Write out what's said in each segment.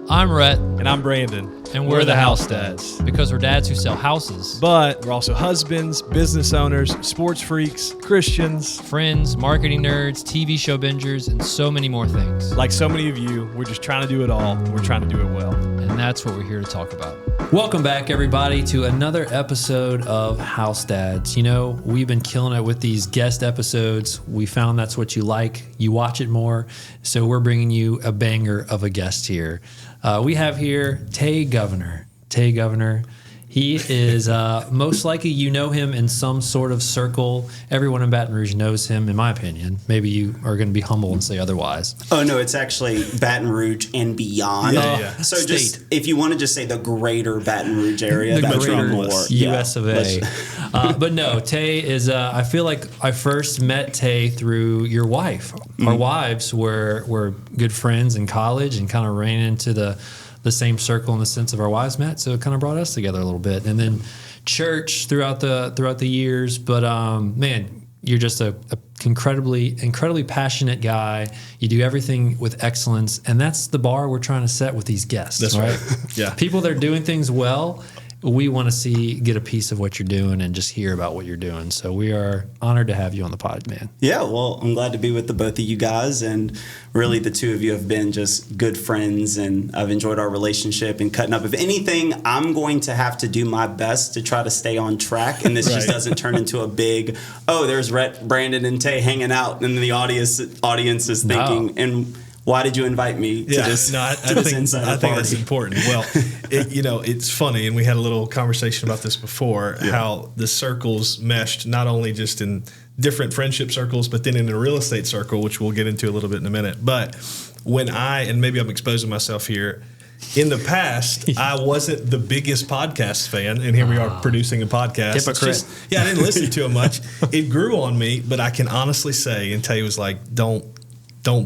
I'm Rhett. And I'm Brandon. And we're the House Dads. Because we're dads who sell houses. But we're also husbands, business owners, sports freaks, Christians. Friends, marketing nerds, TV show bingers, and so many more things. Like so many of you, we're just trying to do it all. We're trying to do it well. And that's what we're here to talk about. Welcome back, everybody, to another episode of House Dads. You know, we've been killing it with these guest episodes. We found that's what you like. You watch it more. So we're bringing you a banger of a guest here. We have here Tahe Governor. Tahe Governor. He is most likely you know him in some sort of circle. Everyone in Baton Rouge knows him, in my opinion. Maybe you are going to be humble and say otherwise. Oh, no, it's actually Baton Rouge and beyond. Yeah. So just if you want to just say the greater Baton Rouge area, the that's greater more. US of A. But no, Tahe is, I feel like I first met Tahe through your wife. Our wives were good friends in college and kind of ran into the same circle in the sense of our wives met, so it kind of brought us together a little bit. And then church throughout the years. But man, you're just a incredibly passionate guy. You do everything with excellence, and that's the bar we're trying to set with these guests. That's right. Yeah, people that are doing things well. We want to get a piece of what you're doing and just hear about what you're doing. So we are honored to have you on the pod, man. Yeah, well, I'm glad to be with the both of you guys. And really, the two of you have been just good friends. And I've enjoyed our relationship and cutting up. If anything, I'm going to have to do my best to try to stay on track. And this just doesn't turn into a big, there's Rhett, Brandon, and Tahe hanging out. And the audience is thinking, and why did you invite me to this? I think that's important. Well, it's funny, and we had a little conversation about this before, how the circles meshed not only just in different friendship circles, but then in a real estate circle, which we'll get into a little bit in a minute. But when and maybe I'm exposing myself here, in the past, I wasn't the biggest podcast fan, and here we are producing a podcast. Hypocrite. I didn't listen to it much. It grew on me, but I can honestly say, and Tahe was like, don't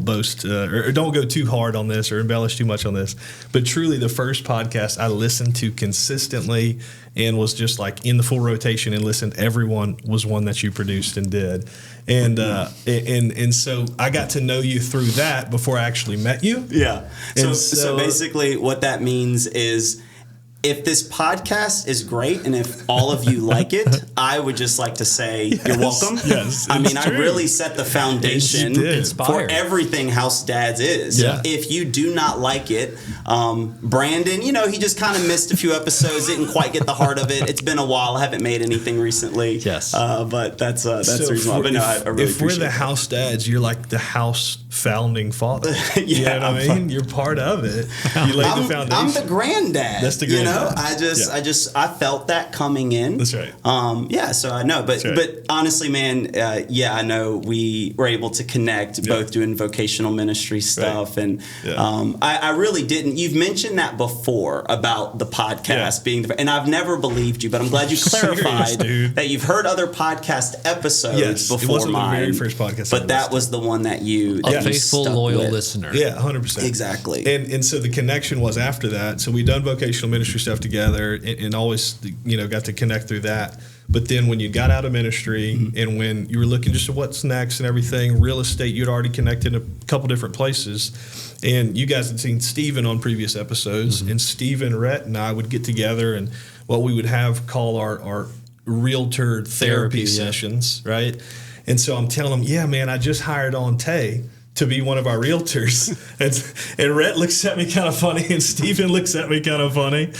boast or don't go too hard on this or embellish too much on this. But truly, the first podcast I listened to consistently and was just like in the full rotation and listened, everyone was one that you produced and did. And so I got to know you through that before I actually met you. Yeah. So basically what that means is, if this podcast is great and if all of you like it, I would just like to say you're welcome. Yes, I really set the foundation for everything House Dads is. Yeah. If you do not like it, Brandon, he just kind of missed a few episodes, didn't quite get the heart of it. It's been a while. I haven't made anything recently. Yes. But that's the reason why. But no, I really if we're the House Dads, you're like the house founding father. You know what I mean? You're part of it. You laid the foundation. I'm the granddad. That's the granddad. I felt that coming in. That's right. So I know, but honestly, man, I know we were able to connect both doing vocational ministry stuff, and I really didn't. You've mentioned that before about the podcast being, and I've never believed you, but I'm glad you clarified that you've heard other podcast episodes before. It wasn't mine, the very first podcast, but that was the one that you faithful, loyal listener. Yeah, 100%. Exactly. And so the connection was after that. So we done vocational ministry stuff together and always, got to connect through that. But then when you got out of ministry and when you were looking just at what's next and everything, real estate, you'd already connected in a couple different places. And you guys had seen Stephen on previous episodes. And Stephen, Rhett, and I would get together and what we would have call our realtor therapy sessions, right? And so I'm telling him, man, I just hired on Tahe to be one of our realtors. And Rhett looks at me kind of funny, and Stephen looks at me kind of funny.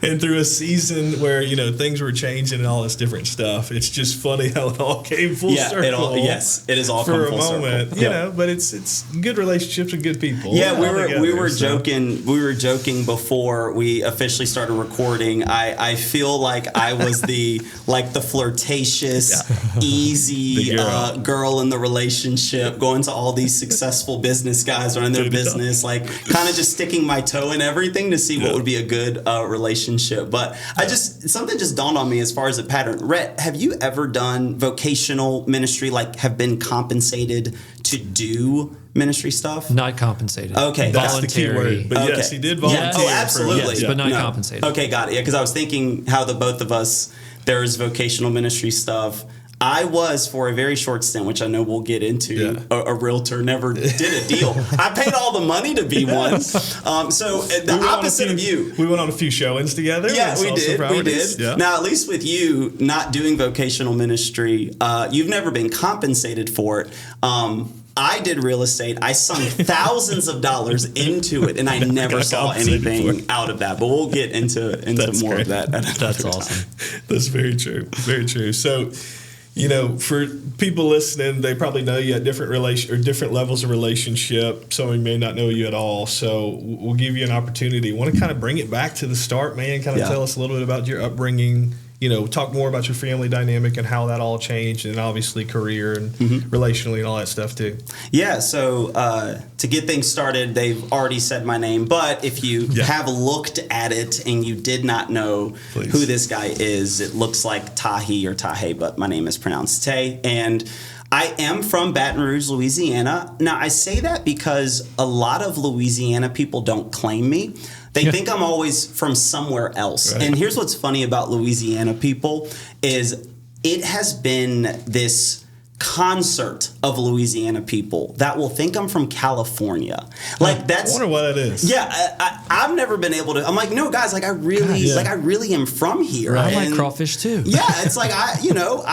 And through a season where, things were changing and all this different stuff, it's just funny how it all came full circle. It is all for come full a moment, circle. But it's good relationships with good people. Yeah, we were joking before we officially started recording. I feel like I was the flirtatious, easy girl in the relationship, going to all these successful business guys running their business, kind of just sticking my toe in everything to see what would be a good relationship. But something just dawned on me as far as a pattern. Rhett, have you ever done vocational ministry, have been compensated to do ministry stuff? Not compensated. Okay. That's the key word. But yes, he did volunteer. Oh, absolutely. But not compensated. Okay, got it. Yeah, because I was thinking how the both of us, there's vocational ministry stuff. I was, for a very short stint, which I know we'll get into, a realtor, never did a deal. I paid all the money to be one. So the opposite of you. We went on a few showings together. Yeah, we did. Yeah. Now, at least with you not doing vocational ministry, you've never been compensated for it. I did real estate. I sunk thousands of dollars into it, and I never saw anything out of that. But we'll get into more of that. That's awesome. That's very true. Very true. So, for people listening, they probably know you at different levels of relationship. Some of you may not know you at all. So we'll give you an opportunity. Want to kind of bring it back to the start, man? Kind of tell us a little bit about your upbringing. Talk more about your family dynamic and how that all changed, and obviously career and relationally and all that stuff too. Yeah, so to get things started, they've already said my name, but if you have looked at it and you did not know who this guy is, it looks like Tahe or Tahe, but my name is pronounced Tahe, and I am from Baton Rouge, Louisiana. Now, I say that because a lot of Louisiana people don't claim me. They think I'm always from somewhere else. Right. And here's what's funny about Louisiana people is it has been this concert of Louisiana people that will think I'm from California. Like that's. I wonder why that is. Yeah, I've never been able to. I'm like, no, guys, like I really am from here. Right. I like crawfish too. Yeah, it's like I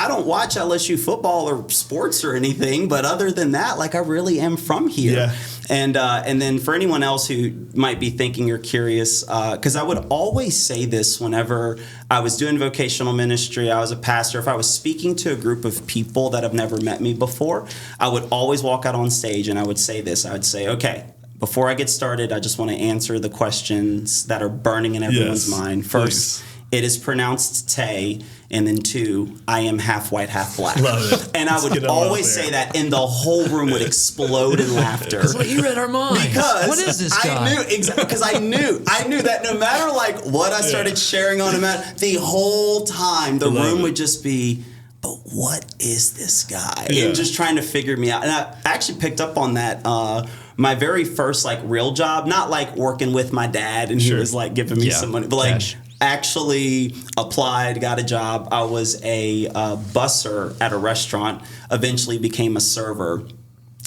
don't watch LSU football or sports or anything, but other than that, like I really am from here. Yeah. And then for anyone else who might be thinking or curious, because I would always say this whenever I was doing vocational ministry, I was a pastor, if I was speaking to a group of people that have never met me before, I would always walk out on stage and I would say this. I would say, okay, before I get started, I just want to answer the questions that are burning in everyone's mind. First, it is pronounced Tahe, and then 2, I am half white, half black. Love it. And I would always say that, and the whole room would explode in laughter. That's what you read our minds. Because what is this guy? I knew exactly, because I knew that no matter like what I started sharing on him, the whole time the room would just be, but what is this guy? Yeah. And just trying to figure me out. And I actually picked up on that. My very first like real job, not like working with my dad and he was like giving me some money, but like actually applied, got a job. I was a busser at a restaurant, eventually became a server.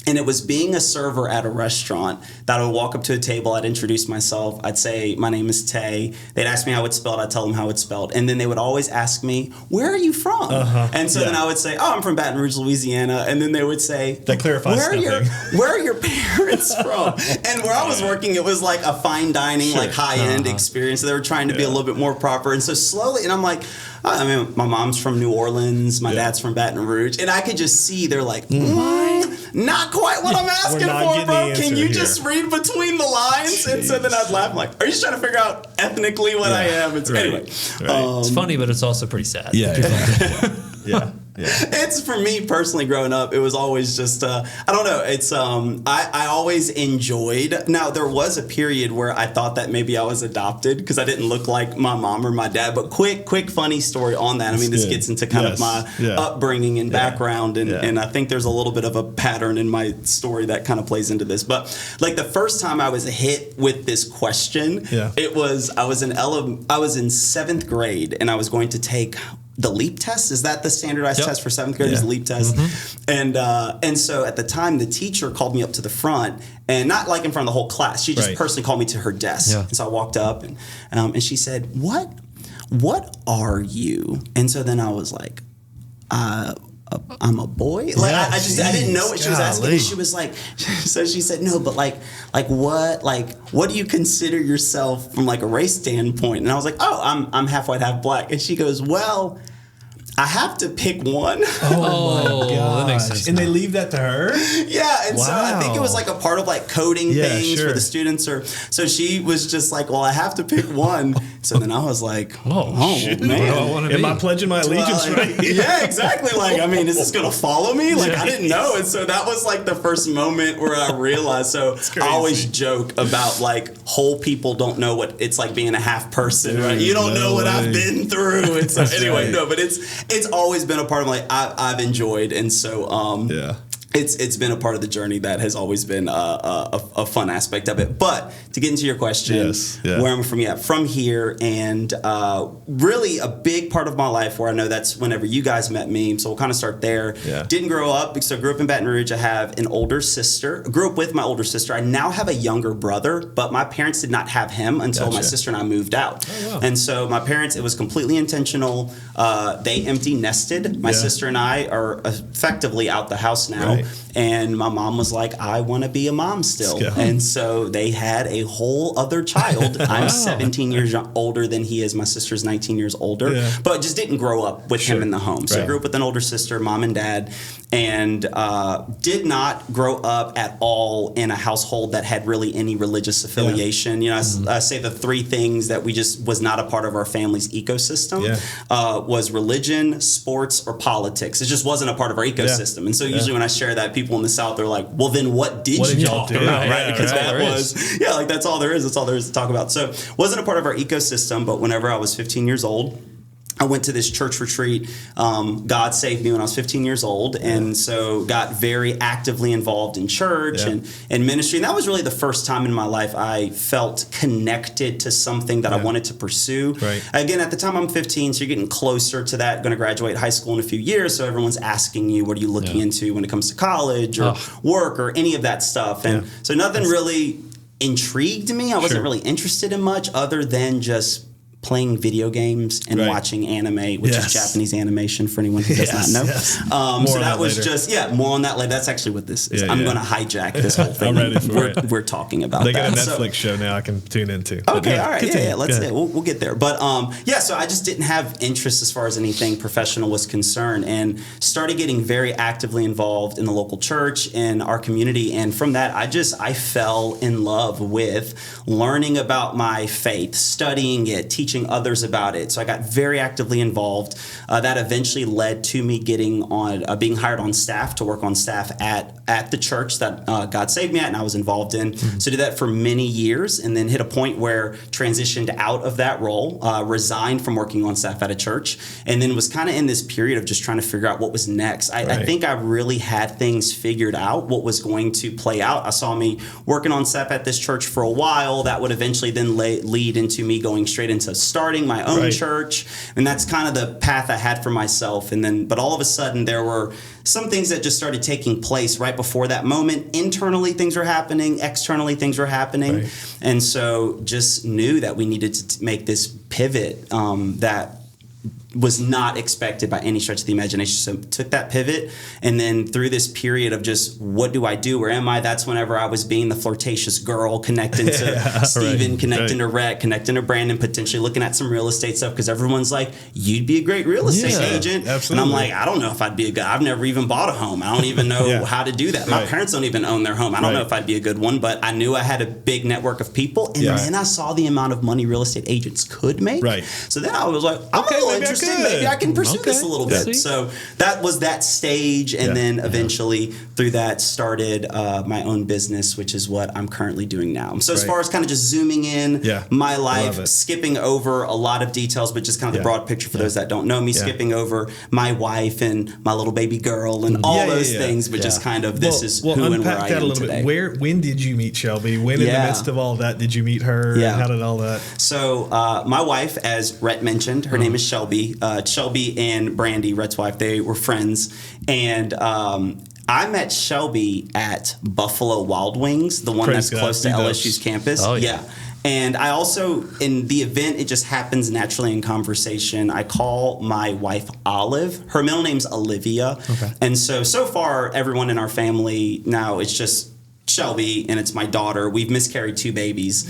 And it was being a server at a restaurant that I would walk up to a table, I'd introduce myself, I'd say, my name is Tahe. They'd ask me how it's spelled, I'd tell them how it's spelled. And then they would always ask me, where are you from? And so then I would say, oh, I'm from Baton Rouge, Louisiana. And then they would say, that clarifies where are your parents from? And where I was working, it was like a fine dining, like high-end experience. So they were trying to be a little bit more proper. And so slowly, and I'm like, I mean, my mom's from New Orleans, my dad's from Baton Rouge. And I could just see they're like, not quite what I'm asking for, bro. Can you just read between the lines? And so then I'd laugh, like, are you just trying to figure out ethnically what I am? Anyway. It's funny, but it's also pretty sad. Yeah. It's for me personally growing up, it was always just I don't know, it's I always enjoyed. Now there was a period where I thought that maybe I was adopted because I didn't look like my mom or my dad, but quick funny story on that. I mean, this gets into kind of my upbringing and background, and I think there's a little bit of a pattern in my story that kind of plays into this. But like the first time I was hit with this question, it was I was in 7th grade and I was going to take the LEAP test. Is that the standardized test for 7th grade? Is the LEAP test. And so at the time, the teacher called me up to the front, and not like in front of the whole class. She just personally called me to her desk. And so I walked up, and she said, what are you? And so then I was like, I'm a boy. Like I didn't know what she was asking. And she was like, so she said, no, but like what do you consider yourself from like a race standpoint? And I was like, oh, I'm half white, half black. And she goes, well, I have to pick one. Oh my gosh. That makes sense. And they leave that to her? Yeah, and so I think it was like a part of like coding things for the students. So she was just like, well, I have to pick one. So then I was like, man. Am I pledging my allegiance right? Yeah, exactly. Like, I mean, is this going to follow me? Like, I didn't know. And so that was like the first moment where I realized. So I always joke about like whole people don't know what it's like being a half person, right? You don't know what I've been through. And so anyway, no, but it's always been a part of like I've enjoyed. And so it's been a part of the journey that has always been a fun aspect of it. But to get into your question, where I'm from here, and really a big part of my life where I know that's whenever you guys met me. So we'll kind of start there. Didn't grow up, so I grew up in Baton Rouge. I have an older sister. Grew up with my older sister. I now have a younger brother, but my parents did not have him until my sister and I moved out. Oh, wow. And so my parents, it was completely intentional. They empty nested. My sister and I are effectively out the house now. Right. And my mom was like, I want to be a mom still. And so they had a whole other child. I'm 17 years older than he is. My sister's 19 years older, but just didn't grow up with him in the home. So I grew up with an older sister, mom and dad, and did not grow up at all in a household that had really any religious affiliation. You know, I say the three things that we just was not a part of our family's ecosystem was religion, sports, or politics. It just wasn't a part of our ecosystem. And so usually when I share that, people in the South are like, well, then what did you talk about? Right? Because that was, like, that's all there is. That's all there is to talk about. So wasn't a part of our ecosystem, but whenever I was 15 years old, I went to this church retreat. God saved me when I was 15 years old. And so got very actively involved in church and ministry. And that was really the first time in my life I felt connected to something that I wanted to pursue. Right. Again, at the time I'm 15, so you're getting closer to that. Going to graduate high school in a few years. So everyone's asking you, what are you looking into when it comes to college or work or any of that stuff? And so nothing really intrigued me. I wasn't really interested in much other than just playing video games and watching anime, which is Japanese animation for anyone who does not know. So that was later. More on that later. That's actually what this is. I'm going to hijack this whole thing. I'm ready for it. We're talking about they that. They got a Netflix show now I can tune into. Okay, all right. Yeah, let's see. We'll get there. But so I just didn't have interest as far as anything professional was concerned, and started getting very actively involved in the local church in our community. And from that, I fell in love with learning about my faith, studying it, teaching others about it. So I got very actively involved. That eventually led to me getting on, being hired on staff to work on staff at the church that God saved me at, and I was involved in. So did that for many years, and then hit a point where transitioned out of that role, resigned from working on staff at a church, and then was kind of in this period of just trying to figure out what was next. I think I really had things figured out, what was going to play out. I saw me working on staff at this church for a while. That would eventually then lead into me going straight into starting my own church, and that's kind of the path I had for myself. And then, but all of a sudden, there were some things that just started taking place right before that moment. Internally, things were happening. Externally, things were happening, and so just knew that we needed to make this pivot that was not expected by any stretch of the imagination. So took that pivot, and then through this period of just, what do I do? Where am I? That's whenever I was being the flirtatious girl, connecting to Steven, connecting to Rhett, connecting to Brandon, potentially looking at some real estate stuff, because everyone's like, you'd be a great real estate agent. Absolutely. And I'm like, I don't know if I'd be a good, I've never even bought a home. I don't even know how to do that. My parents don't even own their home. I don't know if I'd be a good one, but I knew I had a big network of people, and then I saw the amount of money real estate agents could make. So then I was like, I'm a little interested. Maybe I can pursue this a little bit. So that was that stage, and then eventually through that started my own business, which is what I'm currently doing now. So as far as kind of just zooming in my life, skipping over a lot of details, but just kind of the broad picture for those that don't know me, skipping over my wife and my little baby girl and all those things, but just kind of this is who and where I am today. When did you meet Shelby? When in the midst of all that did you meet her? And how did all that? So my wife, as Rhett mentioned, her name is Shelby. Shelby and Brandy, Rhett's wife, they were friends. And I met Shelby at Buffalo Wild Wings, the one that's close to LSU's campus. And I also, in the event, it just happens naturally in conversation. I call my wife Olive. Her middle name's Olivia. And so far, everyone in our family now, it's just Shelby, and it's my daughter. We've miscarried 2 babies,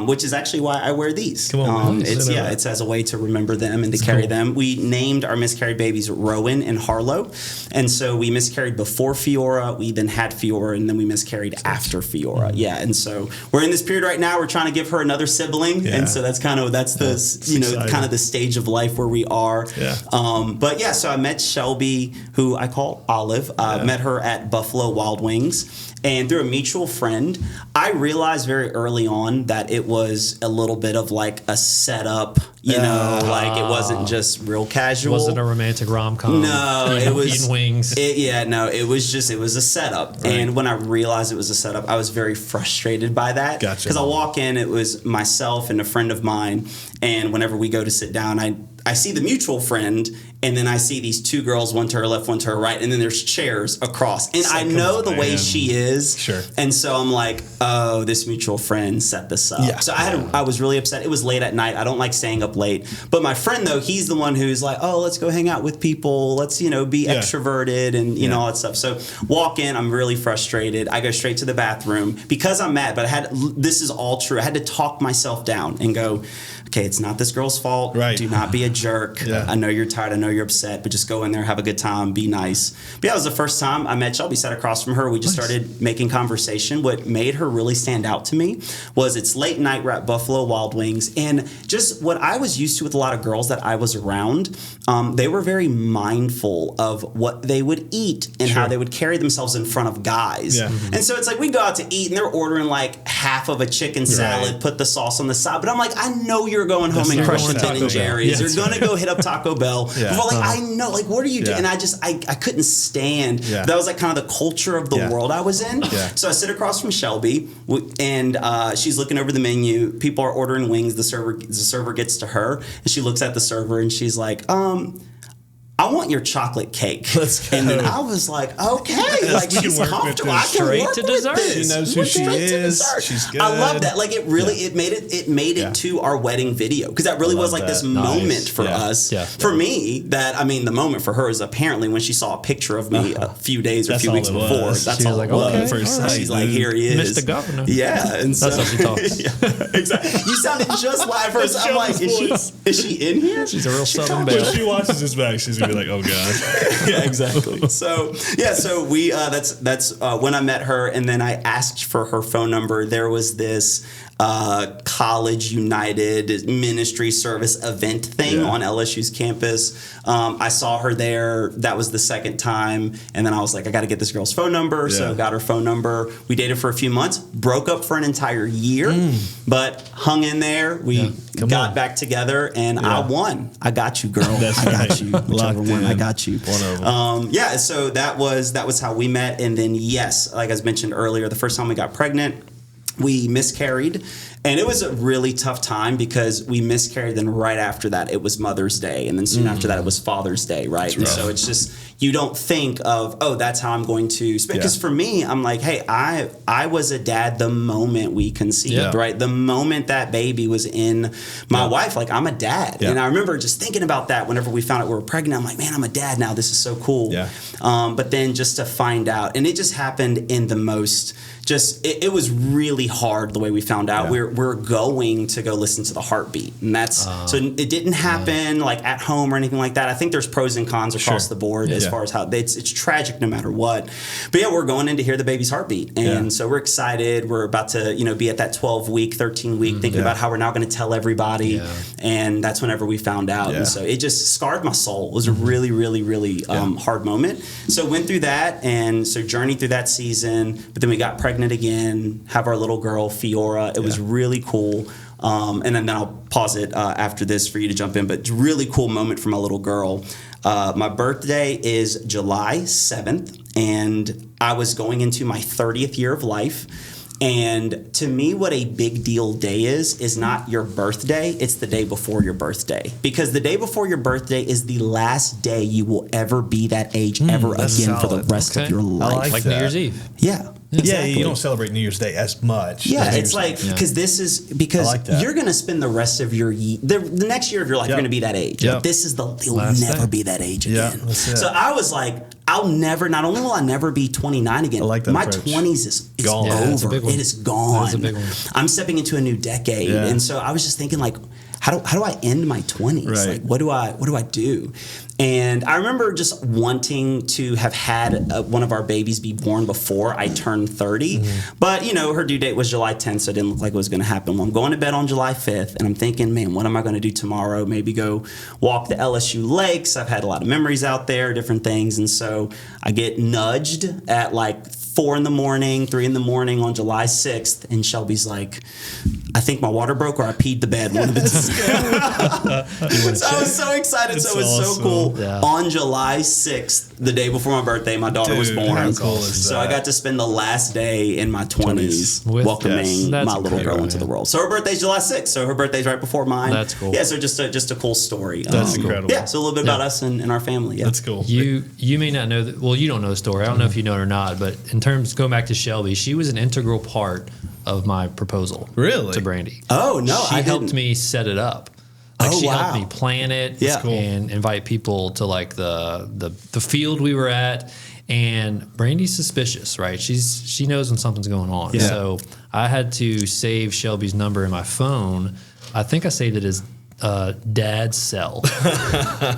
which is actually why I wear these. It's as a way to remember them and to carry them. We named our miscarried babies Rowan and Harlow, and so we miscarried before Fiora. We then had Fiora, and then we miscarried after Fiora. And so we're in this period right now. We're trying to give her another sibling, and so that's the kind of the stage of life where we are. So I met Shelby, who I call Olive. Met her at Buffalo Wild Wings. And through a mutual friend, I realized very early on that it was a little bit of like a setup, you know, like it wasn't just real casual. Wasn't a romantic rom-com. No, it was eating wings. It was a setup. Right. And when I realized it was a setup, I was very frustrated by that. Gotcha. Because I walk in, it was myself and a friend of mine, and whenever we go to sit down, I see the mutual friend, and then I see these two girls, one to her left, one to her right, and then there's chairs across. And I know the way she is. Sure. And so I'm like, oh, this mutual friend set this up. Yeah. So I was really upset. It was late at night. I don't like staying up late. But my friend, though, he's the one who's like, oh, let's go hang out with people. Let's, be extroverted and, all that stuff. So walk in, I'm really frustrated. I go straight to the bathroom because I'm mad, but this is all true. I had to talk myself down and go, okay, it's not this girl's fault. Right. Do not be a jerk. Yeah. I know you're tired. I know you're upset, but just go in there, have a good time, be nice. But yeah, it was the first time I met Shelby, sat across from her. We just started making conversation. What made her really stand out to me was it's late night, we're at Buffalo Wild Wings, and just what I was used to with a lot of girls that I was around, they were very mindful of what they would eat and how they would carry themselves in front of guys. Yeah. Mm-hmm. And so it's like we go out to eat and they're ordering like half of a chicken salad, put the sauce on the side. But I'm like, I know you're going home and crushing Ben and Jerry's. You're going to go hit up Taco Bell. Yeah. But like, I know, like, what are you doing? And I couldn't stand. Yeah. That was like kind of the culture of the world I was in. Yeah. So I sit across from Shelby, and she's looking over the menu. People are ordering wings. The server gets to her, and she looks at the server, and she's like, I want your chocolate cake. Let's go. And then I was like, okay, like she's comfortable. I can Straight work to with dessert. this. She knows who she is. She's good. I love that. Like it really, it made it to our wedding video because that really was like this moment for us. Yeah. For me, the moment for her is apparently when she saw a picture of me a few days or a few weeks before. Was. That's She all was it like, was. okay, all right. She's like, here he is, Mr. Governor. Yeah, and so, That's how she talks. Yeah, exactly. You sounded just like first. I'm like, is she in here? She's a real Southern When belle. she watches this back, she's gonna be like, "Oh God." Yeah, exactly. So we that's when I met her, and then I asked for her phone number. There was this College United Ministry Service event thing on LSU's campus. I saw her there. That was the second time, and then I was like, I got to get this girl's phone number. So I got her phone number. We dated for a few months, broke up for an entire year, but hung in there. We got back together, and I won. I got you, girl. I got you. Whichever one, I got you. One of them. So that was how we met, and then like I mentioned earlier, the first time we got pregnant, we miscarried, and it was a really tough time because we miscarried. Then right after that, it was Mother's Day, and then soon after that, it was Father's Day, right? And so it's just you don't think of that's how I'm going to spend. Because for me, I'm like, hey, I was a dad the moment we conceived, right? The moment that baby was in my wife, like I'm a dad, and I remember just thinking about that whenever we found out we were pregnant. I'm like, man, I'm a dad now. This is so cool. Yeah. But then just to find out, and it just happened in the most. It was really hard the way we found out. We're going to go listen to the heartbeat, and that's so it didn't happen like at home or anything like that. I think there's pros and cons across the board as far as how it's tragic no matter what. But we're going in to hear the baby's heartbeat, and so we're excited. We're about to be at that 12-week, 13-week, thinking about how we're now going to tell everybody, and that's whenever we found out, and so it just scarred my soul. It was a really, really, really hard moment. So went through that, and so journeyed through that season, but then we got pregnant again, have our little girl Fiora. It was really cool. And then I'll pause it after this for you to jump in, but really cool moment for my little girl. My birthday is July 7th, and I was going into my 30th year of life. And to me, what a big deal day is not your birthday, it's the day before your birthday. Because the day before your birthday is the last day you will ever be that age ever again for the rest of your life. Like New Year's Eve. Yeah. Exactly. Yeah, you don't celebrate New Year's Day as much. Yeah, it's like because you're going to spend the rest of your the next year of your life, you're going to be that age. Like, this is you'll never be that age again. So I was like, not only will I never be 29 again, my 20s is gone. over. It is gone. That is a big one. I'm stepping into a new decade, and so I was just thinking like, how do I end my 20s? Right. Like, what do I do? And I remember just wanting to have had one of our babies be born before I turned 30. But, her due date was July 10th, so it didn't look like it was going to happen. Well, I'm going to bed on July 5th, and I'm thinking, man, what am I going to do tomorrow? Maybe go walk the LSU lakes. I've had a lot of memories out there, different things. And so I get nudged at like 4 in the morning, 3 in the morning on July 6th, and Shelby's like, I think my water broke or I peed the bed. One of the two. So I was so excited. That's so it was so cool. Yeah. On July 6th, the day before my birthday, my daughter was born. How cool is So that? I got to spend the last day in my 20s With- welcoming yes. That's my little girl incredible, into the man. world. So her birthday's July 6th. So her birthday's right before mine. That's cool. Yeah, so just a cool story. That's incredible. Yeah, so a little bit about us and our family. Yeah. That's cool. You may not know that. Well, you don't know the story. I don't know if you know it or not. But in terms going back to Shelby, she was an integral part of my proposal. Really? To Brandy. Oh, no, she I helped didn't. me set it up. Like Oh, she wow. helped me plan it. Yeah. cool. And invite people to like the field we were at. And Brandy's suspicious, right? She knows when something's going on. Yeah. So I had to save Shelby's number in my phone. I think I saved it as dad's cell.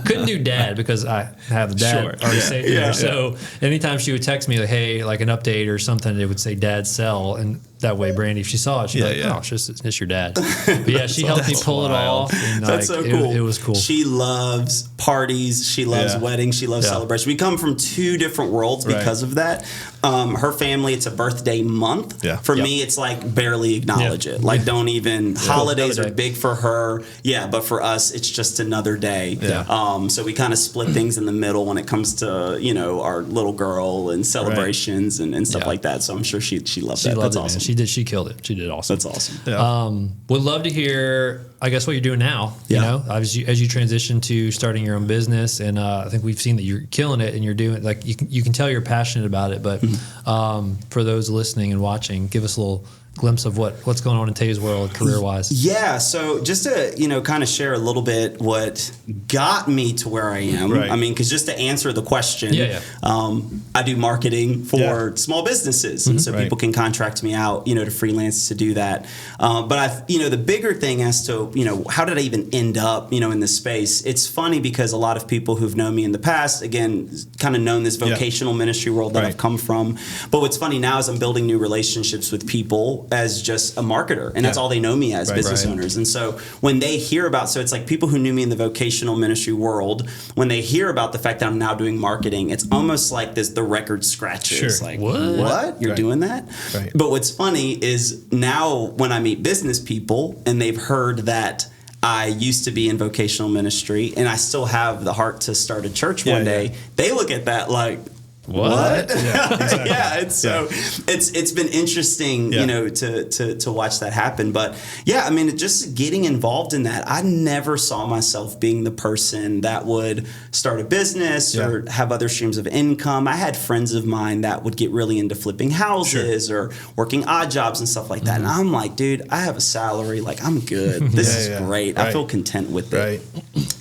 Couldn't do dad because I have the dad Sure. already Yeah. saved there. So anytime she would text me like, hey, like an update or something, it would say dad's cell. And that way, Brandy, if she saw it, she'd be like, Yeah. oh, it's your dad. But yeah, she helped me pull it wild. off. And That's like, so cool. It was cool. She loves parties. She loves Yeah. weddings. She loves Yeah. celebrations. We come from two different worlds Right. because of that. Her family, it's a birthday month. Yeah. For Yep. me, it's like barely acknowledge it. Like don't even, holidays Another are day. big for her. Yeah, but for us, it's just another day. Yeah. So we kind of split things in the middle when it comes to, our little girl and celebrations and stuff Yeah. like that. So I'm sure she loved She that. loved That's it, man. awesome. She killed it. She did awesome. That's awesome. Yeah. Would love to hear, I guess, what you're doing now. You Yeah. know, as you transition to starting your own business, and I think we've seen that you're killing it, and you're doing like you can tell you're passionate about it. But for those listening and watching, give us a little glimpse of what's going on in Tahe's world career wise. Yeah, so just to kind of share a little bit what got me to where I am. Right. I mean, because just to answer the question, Yeah. I do marketing for small businesses, and so Right. people can contract me out, to freelance to do that. But the bigger thing as to how did I even end up in this space? It's funny because a lot of people who've known me in the past, again, kind of known this vocational ministry world that Right. I've come from. But what's funny now is I'm building new relationships with people as just a marketer, and that's all they know me as, Right. business Right. owners. And so when they hear about, so it's like people who knew me in the vocational ministry world, when they hear about the fact that I'm now doing marketing, it's almost like the record scratches. Sure. Like, What? You're Right. doing that? Right. But what's funny is now when I meet business people and they've heard that I used to be in vocational ministry and I still have the heart to start a church one day, they look at that like, what? Yeah, exactly. It's so it's been interesting, to watch that happen. But yeah, I mean, just getting involved in that, I never saw myself being the person that would start a business or have other streams of income. I had friends of mine that would get really into flipping houses or working odd jobs and stuff like that. And I'm like, dude, I have a salary. Like, I'm good. This is great. I feel content with it.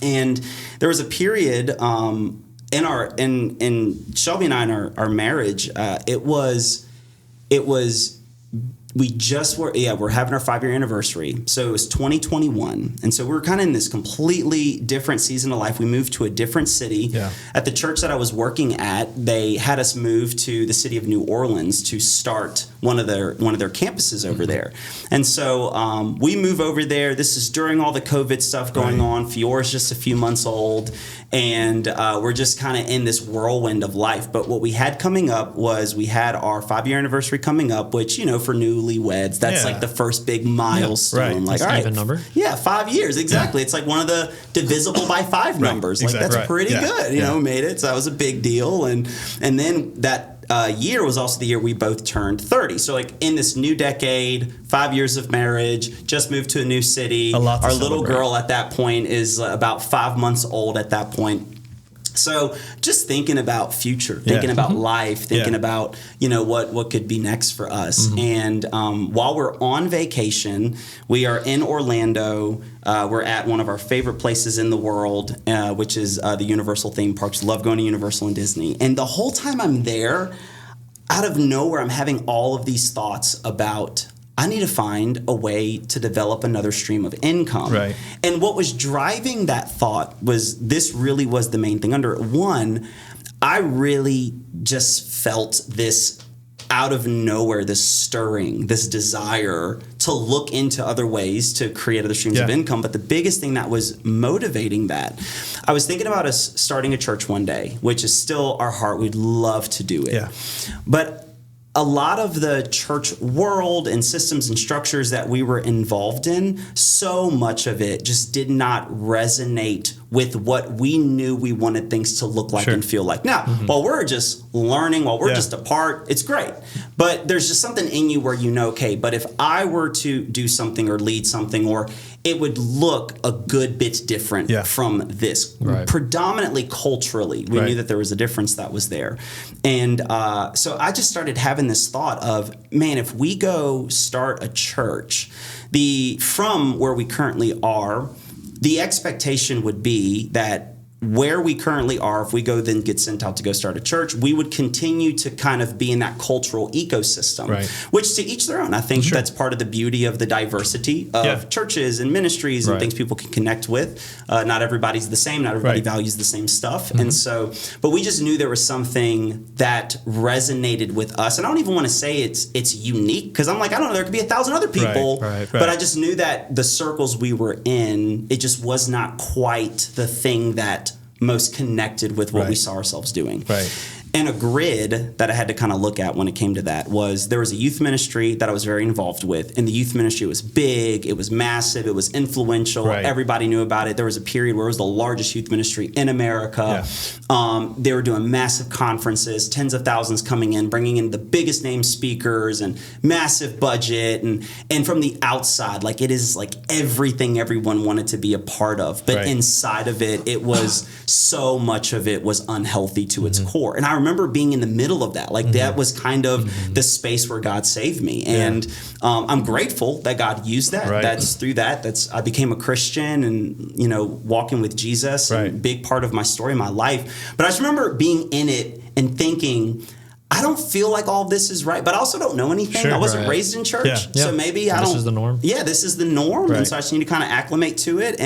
And there was a period in Shelby and I in our marriage, it was we just we're having our 5-year anniversary. So it was 2021. And so we were kind of in this completely different season of life. We moved to a different city. Yeah. At the church that I was working at, they had us move to the city of New Orleans to start one of their campuses over there. And so we move over there. This is during all the COVID stuff going on. Fiore's just a few months old. And we're just kind of in this whirlwind of life. But what we had coming up was we had our 5-year anniversary coming up, which, for newlyweds, that's like the first big milestone. Right. Like, That's all right, even number. Yeah, 5 years, exactly. It's like one of the divisible by 5 numbers. Like, exactly. that's pretty Yeah. good. We made it. So that was a big deal. And then that year was also the year we both turned 30. So like in this new decade, 5 years of marriage, just moved to a new city. A lot to Our little celebrate. girl at that point is about 5 months old at that point. So just thinking about future, thinking about life, thinking about, what could be next for us. And while we're on vacation, we are in Orlando. We're at one of our favorite places in the world, which is the Universal theme parks. Love going to Universal and Disney. And the whole time I'm there, out of nowhere, I'm having all of these thoughts about I need to find a way to develop another stream of income. Right. And what was driving that thought was this really was the main thing under it. One, I really just felt this out of nowhere, this stirring, this desire to look into other ways to create other streams of income. But the biggest thing that was motivating that, I was thinking about us starting a church one day, which is still our heart. We'd love to do it. Yeah. But a lot of the church world and systems and structures that we were involved in, so much of it just did not resonate with what we knew we wanted things to look like and feel like. Now, while we're just learning, while we're just apart, it's great. But there's just something in you where you know, okay, but if I were to do something or lead something, or it would look a good bit different from this. Right. Predominantly culturally, we knew that there was a difference that was there. And so I just started having this thought of, man, if we go start a church, from where we currently are, the expectation would be that where we currently are, if we go then get sent out to go start a church, we would continue to kind of be in that cultural ecosystem, which to each their own. I think that's part of the beauty of the diversity of churches and ministries and things people can connect with. Not everybody's the same. Not everybody values the same stuff. And so, but we just knew there was something that resonated with us. And I don't even want to say it's unique, because I'm like, I don't know, there could be 1,000 other people, but I just knew that the circles we were in, it just was not quite the thing that most connected with what we saw ourselves doing. And a grid that I had to kind of look at when it came to that was, there was a youth ministry that I was very involved with. And the youth ministry was big, it was massive, it was influential, everybody knew about it. There was a period where it was the largest youth ministry in America. They were doing massive conferences, tens of thousands coming in, bringing in the biggest name speakers and massive budget. And from the outside, like, it is like everything everyone wanted to be a part of. But inside of it, it was so much of it was unhealthy to its core. And I remember being in the middle of that. Like, that was kind of the space where God saved me. And I'm grateful that God used that. That's through that. I became a Christian and, walking with Jesus. And a big part of my story, my life. But I just remember being in it and thinking, I don't feel like all of this is right, but I also don't know anything. I wasn't raised in church, so maybe this is the norm. Yeah, this is the norm, and so I just need to kind of acclimate to it.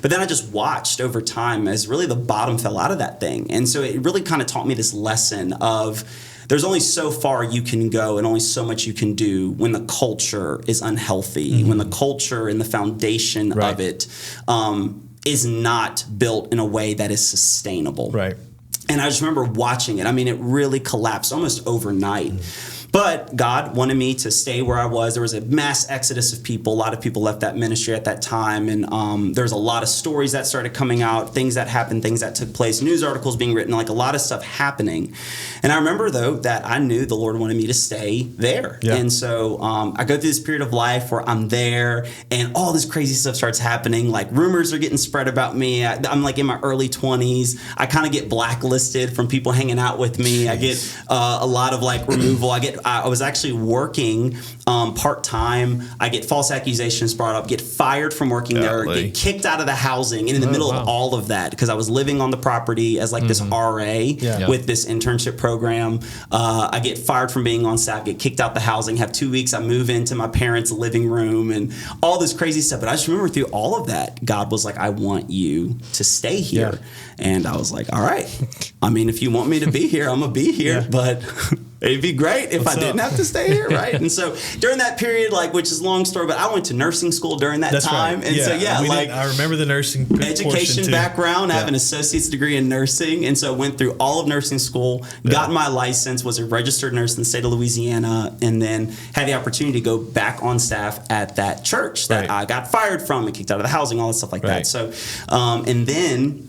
But then I just watched over time as really the bottom fell out of that thing, and so it really kind of taught me this lesson of, there's only so far you can go and only so much you can do when the culture is unhealthy, when the culture and the foundation of it is not built in a way that is sustainable. And I just remember watching it. I mean, it really collapsed almost overnight. But God wanted me to stay where I was. There was a mass exodus of people. A lot of people left that ministry at that time. And there's a lot of stories that started coming out, things that happened, things that took place, news articles being written, like a lot of stuff happening. And I remember, though, that I knew the Lord wanted me to stay there. And so I go through this period of life where I'm there and all this crazy stuff starts happening. Like, rumors are getting spread about me. I'm like in my early 20s. I kind of get blacklisted from people hanging out with me. I get a lot of like removal. I was actually working part-time. I get false accusations brought up, get fired from working there, get kicked out of the housing. And in the middle of all of that, because I was living on the property as like this RA with this internship program, I get fired from being on staff, get kicked out the housing, have 2 weeks, I move into my parents' living room and all this crazy stuff. But I just remember through all of that, God was like, I want you to stay here. And I was like, all right. I mean, if you want me to be here, I'm going to be here. But it'd be great if I didn't have to stay here, right? And so during that period, like, which is a long story, but I went to nursing school during that time. And so, I remember the nursing education background. I have an associate's degree in nursing. And so I went through all of nursing school, got my license, was a registered nurse in the state of Louisiana, and then had the opportunity to go back on staff at that church that I got fired from and kicked out of the housing, all that stuff like that. So, and then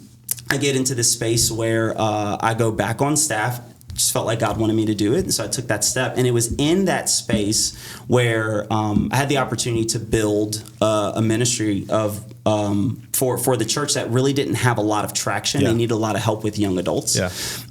I get into this space where I go back on staff. Just felt like God wanted me to do it, and so I took that step. And it was in that space where I had the opportunity to build a ministry of for the church that really didn't have a lot of traction. They needed a lot of help with young adults,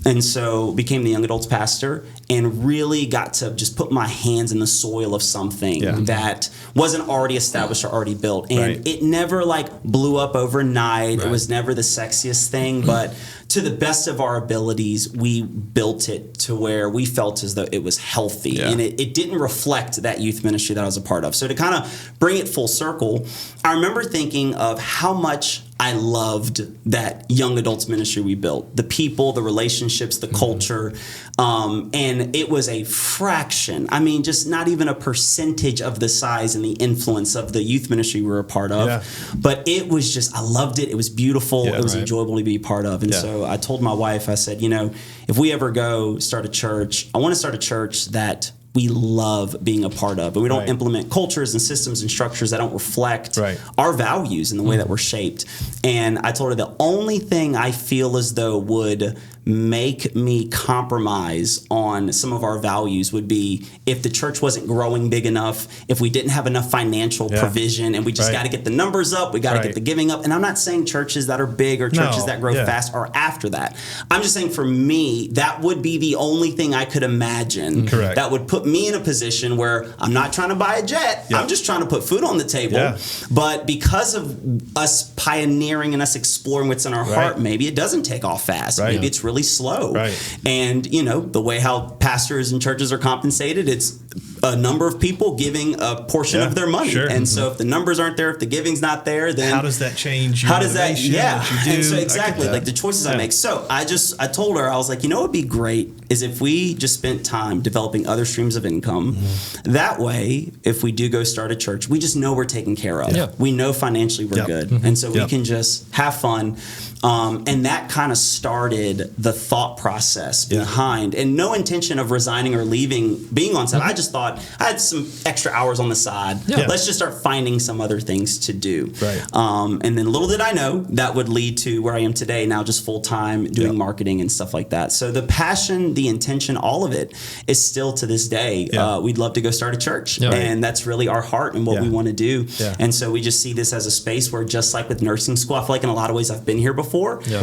and so became the young adults pastor, and really got to just put my hands in the soil of something that wasn't already established or already built. And it never like blew up overnight. It was never the sexiest thing, but to the best of our abilities, we built it to where we felt as though it was healthy. And it didn't reflect that youth ministry that I was a part of. So to kind of bring it full circle, I remember thinking of how much I loved that young adults ministry we built. The people, the relationships, the culture. And it was a fraction. I mean, just not even a percentage of the size and the influence of the youth ministry we were a part of. But it was just, I loved it. It was beautiful. It was enjoyable to be a part of. And so I told my wife, I said, if we ever go start a church, I want to start a church that we love being a part of, but we don't implement cultures and systems and structures that don't reflect our values and the way that we're shaped. And I told her the only thing I feel as though would make me compromise on some of our values would be if the church wasn't growing big enough, if we didn't have enough financial provision, and we just got to get the numbers up, we got to get the giving up. And I'm not saying churches that are big or churches that grow fast are after that. I'm just saying for me, that would be the only thing I could imagine that would put me in a position where I'm not trying to buy a jet. I'm just trying to put food on the table. But because of us pioneering and us exploring what's in our heart, maybe it doesn't take off fast. Maybe it's really slow. And, you know, the way how pastors and churches are compensated, it's a number of people giving a portion of their money. And so if the numbers aren't there, if the giving's not there, then how does that change your what you do? And so exactly, like the choices I make. So I told her, I was like, you know what would be great is if we just spent time developing other streams of income. That way, if we do go start a church, we just know we're taken care of. We know financially we're good. And so we can just have fun. And that kind of started the thought process behind, and no intention of resigning or leaving, being on staff. I just thought I had some extra hours on the side. Let's just start finding some other things to do. And then little did I know that would lead to where I am today, now just full time doing marketing and stuff like that. So the passion, the intention, all of it is still to this day. We'd love to go start a church, and that's really our heart and what we want to do. And so we just see this as a space where, just like with nursing school, I feel like in a lot of ways I've been here before.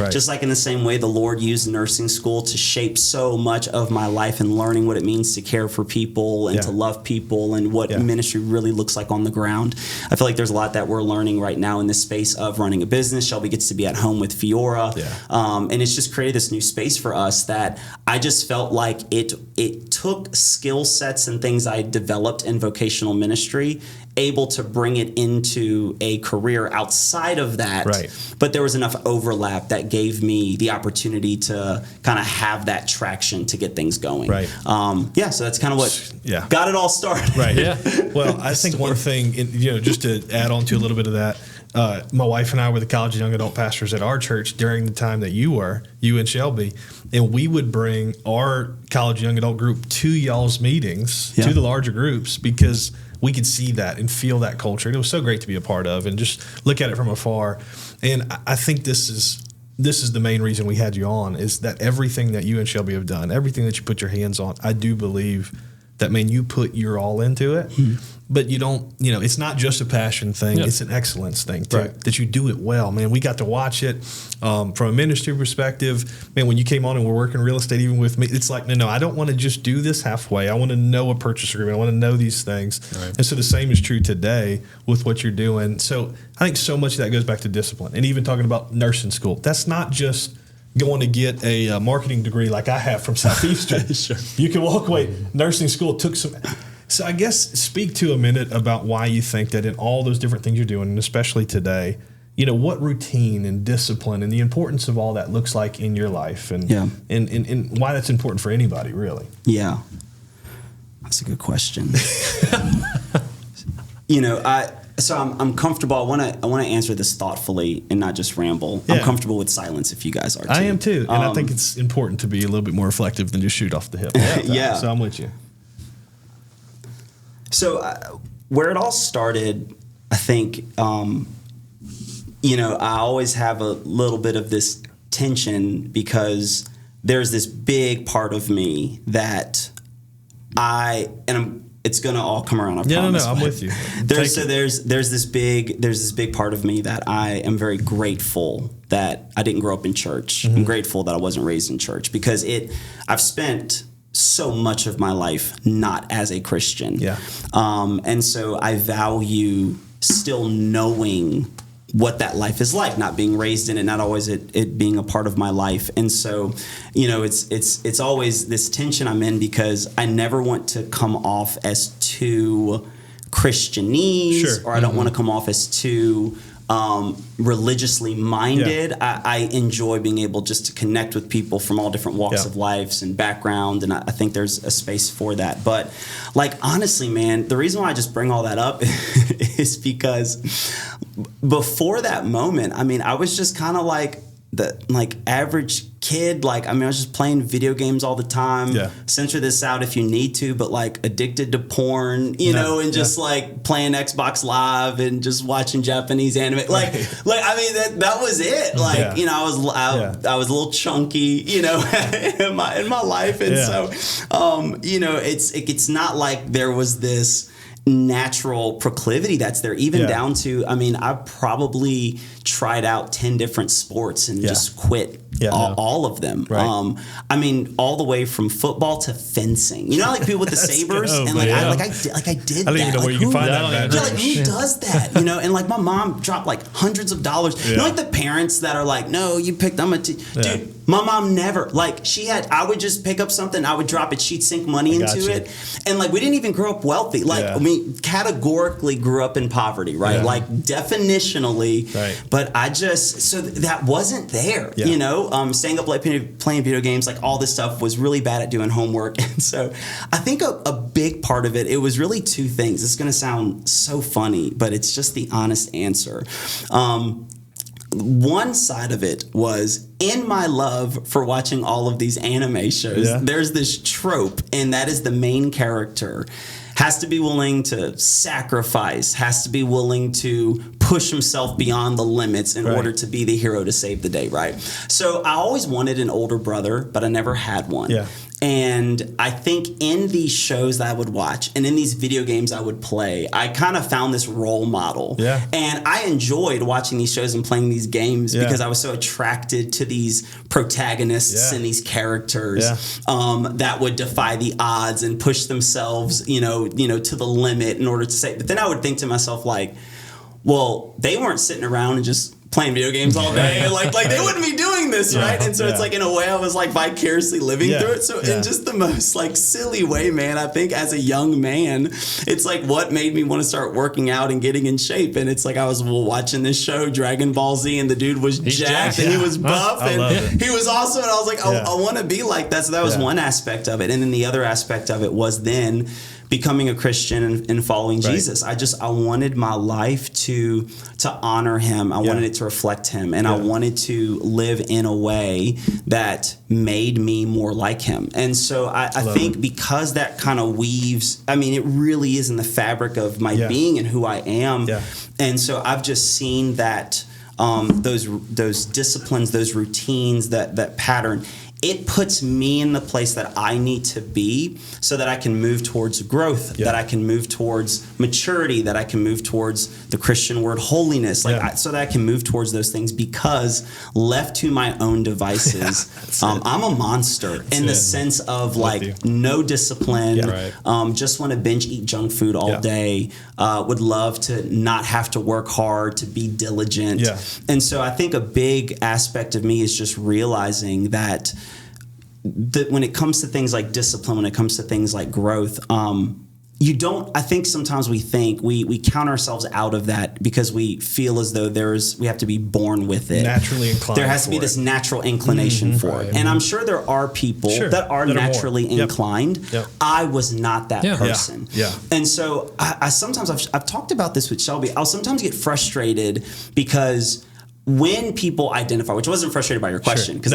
Just like in the same way the Lord used nursing school to shape so much of my life and learning what it means to care for people and to love people and what ministry really looks like on the ground. I feel like there's a lot that we're learning right now in this space of running a business. Shelby gets to be at home with Fiora. And it's just created this new space for us that I just felt like it took skill sets and things I developed in vocational ministry, able to bring it into a career outside of that. But there was enough overlap that gave me the opportunity to kind of have that traction to get things going. So that's kind of what got it all started. Well, I think one thing, just to add on to a little bit of that, my wife and I were the college and young adult pastors at our church during the time that you and Shelby, and we would bring our college young adult group to y'all's meetings, to the larger groups, because we could see that and feel that culture. And it was so great to be a part of and just look at it from afar. And I think this is the main reason we had you on, is that everything that you and Shelby have done, everything that you put your hands on, I do believe that, man, you put your all into it. But you don't, it's not just a passion thing. It's an excellence thing too, that you do it well, man. We got to watch it from a ministry perspective. Man, when you came on and we're working real estate, even with me, it's like, no, I don't want to just do this halfway. I want to know a purchase agreement. I want to know these things. And so the same is true today with what you're doing. So I think so much of that goes back to discipline. And even talking about nursing school, that's not just going to get a marketing degree like I have from Southeastern. You can walk away. Nursing school took some. So I guess speak to a minute about why you think that in all those different things you're doing, and especially today, what routine and discipline and the importance of all that looks like in your life, and why that's important for anybody, really. Yeah, that's a good question. I'm comfortable. I want to answer this thoughtfully and not just ramble. I'm comfortable with silence if you guys are too. I am too, and I think it's important to be a little bit more reflective than just shoot off the hip. So I'm with you. So where it all started, I think, I always have a little bit of this tension, because there's this big part of me that it's going to all come around. I promise. I'm with you. There's this big part of me that I am very grateful that I didn't grow up in church. I'm grateful that I wasn't raised in church, because I've spent so much of my life not as a Christian. And so I value still knowing what that life is like, not being raised in it, not always it being a part of my life. And so, it's always this tension I'm in, because I never want to come off as too Christianese, or I don't want to come off as too religiously minded. I enjoy being able just to connect with people from all different walks of lives and background, and I think there's a space for that. But honestly, man, the reason why I just bring all that up is because before that moment, I was just kind of like, the like average kid. Like, I mean, I was just playing video games all the time. Yeah. Censor this out if you need to, but like addicted to porn, you know, and just like playing Xbox Live and just watching Japanese anime. Like I mean, that was it. Like, you know, I was a little chunky, you know, in my life, and so you know, it's not like there was this natural proclivity that's there, even down to, I mean, I probably tried out 10 different sports and just quit all of them. Right. I mean, all the way from football to fencing. You know, like people with the sabers, and like I did that. I don't even know where you can find that. Yeah, like who does that? You know, and like my mom dropped like hundreds of dollars. You know, like the parents that are like, no, you picked dude. My mom never, like I would just pick up something, I would drop it, she'd sink money into it. And like, we didn't even grow up wealthy. Like, I mean, categorically grew up in poverty, right? Like definitionally, but I just, so that wasn't there, you know? Staying up late playing video games, like all this stuff, was really bad at doing homework. And so I think a big part of it was really two things. It's going to sound so funny, but it's just the honest answer. One side of it was, in my love for watching all of these anime shows, there's this trope, and that is the main character has to be willing to sacrifice, has to be willing to push himself beyond the limits in order to be the hero to save the day, right? So I always wanted an older brother, but I never had one. Yeah. And I think in these shows that I would watch and in these video games I would play, I kind of found this role model. Yeah. And I enjoyed watching these shows and playing these games because I was so attracted to these protagonists and these characters that would defy the odds and push themselves, you know, to the limit in order to say. But then I would think to myself, like, well, they weren't sitting around and just playing video games all day. like they wouldn't be doing this, right? And so it's like, in a way, I was like vicariously living through it. So in just the most like silly way, man, I think as a young man, it's like what made me want to start working out and getting in shape. And it's like, I was watching this show, Dragon Ball Z, and the dude was jacked and he was buff and he was awesome. And I was like, I want to be like that. So that was one aspect of it. And then the other aspect of it was then becoming a Christian and following Jesus. I wanted my life to honor him. I wanted it to reflect him. And I wanted to live in a way that made me more like him. And so I think because that kind of weaves, I mean, it really is in the fabric of my being and who I am. Yeah. And so I've just seen that those disciplines, those routines, that pattern, it puts me in the place that I need to be so that I can move towards growth, that I can move towards maturity, that I can move towards the Christian word holiness, so that I can move towards those things, because left to my own devices, I'm a monster in the sense of like no discipline, just want to binge eat junk food all day, would love to not have to work hard, to be diligent. And so I think a big aspect of me is just realizing that when it comes to things like discipline, when it comes to things like growth, I think sometimes we count ourselves out of that because we feel as though we have to be born with it. Naturally inclined. There has to be this natural inclination for it. And I'm sure there are people that are naturally inclined. I was not that person. And so I sometimes, I've talked about this with Shelby, I'll sometimes get frustrated because when people identify, which I wasn't frustrated by your question, because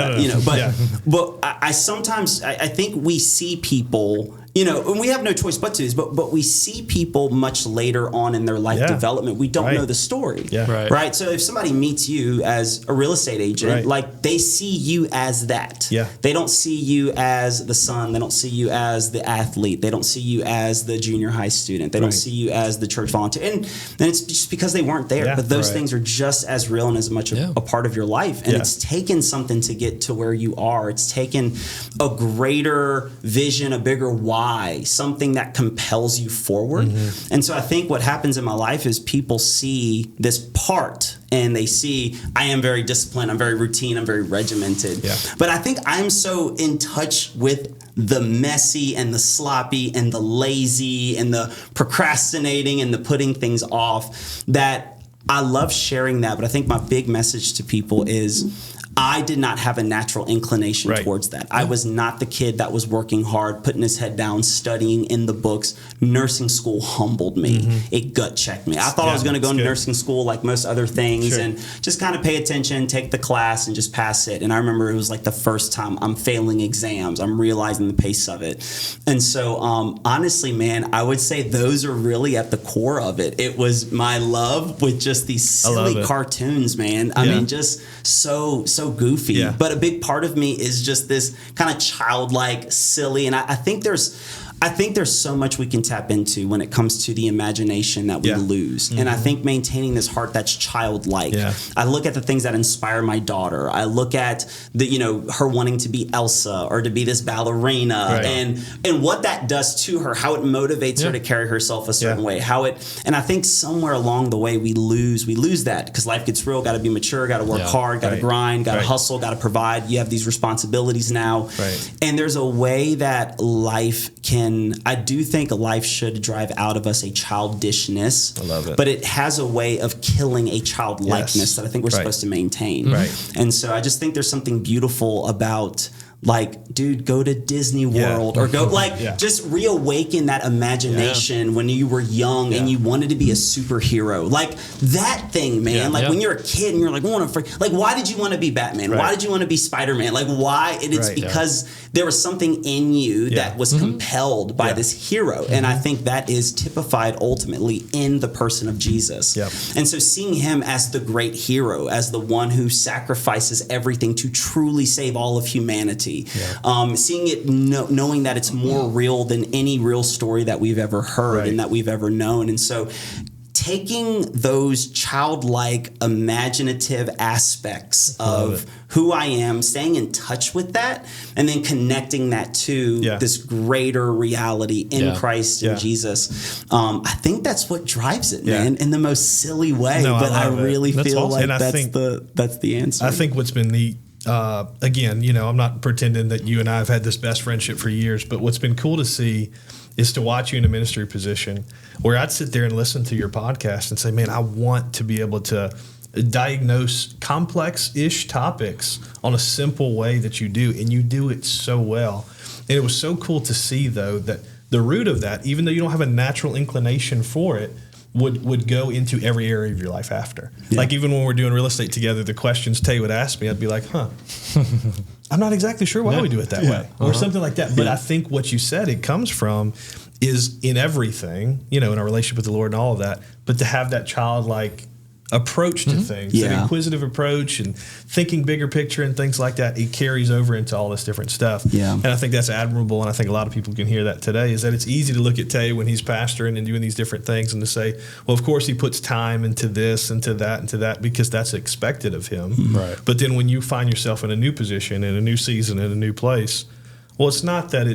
but I sometimes think we see people, and we have no choice but to, but we see people much later on in their life development. We don't know the story, right? So if somebody meets you as a real estate agent, like they see you as that. They don't see you as the son. They don't see you as the athlete. They don't see you as the junior high student. They don't see you as the church volunteer. And it's just because they weren't there. But those things are just as real and as much a part of your life. And it's taken something to get to where you are. It's taken a greater vision, a bigger why, something that compels you forward. And so I think what happens in my life is people see this part and they see I am very disciplined, I'm very routine, I'm very regimented. But I think I'm so in touch with the messy and the sloppy and the lazy and the procrastinating and the putting things off that I love sharing that. But I think my big message to people is I did not have a natural inclination Right. towards that. I was not the kid that was working hard, putting his head down, studying in the books. Nursing school humbled me. It gut checked me. I thought I was going to go into nursing school like most other things and just kind of pay attention, take the class, and just pass it. And I remember it was like the first time I'm failing exams. I'm realizing the pace of it. And so, honestly, man, I would say those are really at the core of it. It was my love with just these silly cartoons, man. I mean, just so goofy. Yeah. But a big part of me is just this kind of childlike, silly, and I think there's so much we can tap into when it comes to the imagination that we lose. And I think maintaining this heart that's childlike. Yeah. I look at the things that inspire my daughter. I look at her wanting to be Elsa or to be this ballerina and what that does to her, how it motivates her to carry herself a certain way, and I think somewhere along the way we lose that because life gets real, got to be mature, got to work hard, got to grind, got to hustle, got to provide. You have these responsibilities now. Right. And there's a way that I do think life should drive out of us a childishness. I love it. But it has a way of killing a childlikeness that I think we're supposed to maintain. Right. And so I just think there's something beautiful about dude, go to Disney World or go just reawaken that imagination when you were young and you wanted to be a superhero. Like that thing, man. When you're a kid and you're like, why did you want to be Batman? Right. Why did you want to be Spider-Man? Like why? And it's because there was something in you that was compelled by this hero. And I think that is typified ultimately in the person of Jesus. Yep. And so seeing him as the great hero, as the one who sacrifices everything to truly save all of humanity. Yeah. Seeing it, knowing that it's more real than any real story that we've ever heard and that we've ever known. And so taking those childlike, imaginative aspects of who I am, staying in touch with that, and then connecting that to this greater reality in Christ and Jesus. I think that's what drives it, man, in the most silly way. No, but I really feel awesome. Like that's the answer. I think what's been neat, again, I'm not pretending that you and I have had this best friendship for years, but what's been cool to see is to watch you in a ministry position where I'd sit there and listen to your podcast and say, man, I want to be able to diagnose complex-ish topics on a simple way that you do, and you do it so well. And it was so cool to see, though, that the root of that, even though you don't have a natural inclination for it, would go into every area of your life after. Yeah. Like even when we're doing real estate together, the questions Tahe would ask me, I'd be like, I'm not exactly sure why we do it that way, or something like that. But I think what you said it comes from is in everything, in our relationship with the Lord and all of that, but to have that childlike approach to things, that inquisitive approach and thinking bigger picture and things like that, it carries over into all this different stuff. Yeah. And I think that's admirable, and I think a lot of people can hear that today, is that it's easy to look at Tahe when he's pastoring and doing these different things and to say, well, of course he puts time into this, into that, because that's expected of him. Right. But then when you find yourself in a new position, in a new season, in a new place, well, it's not that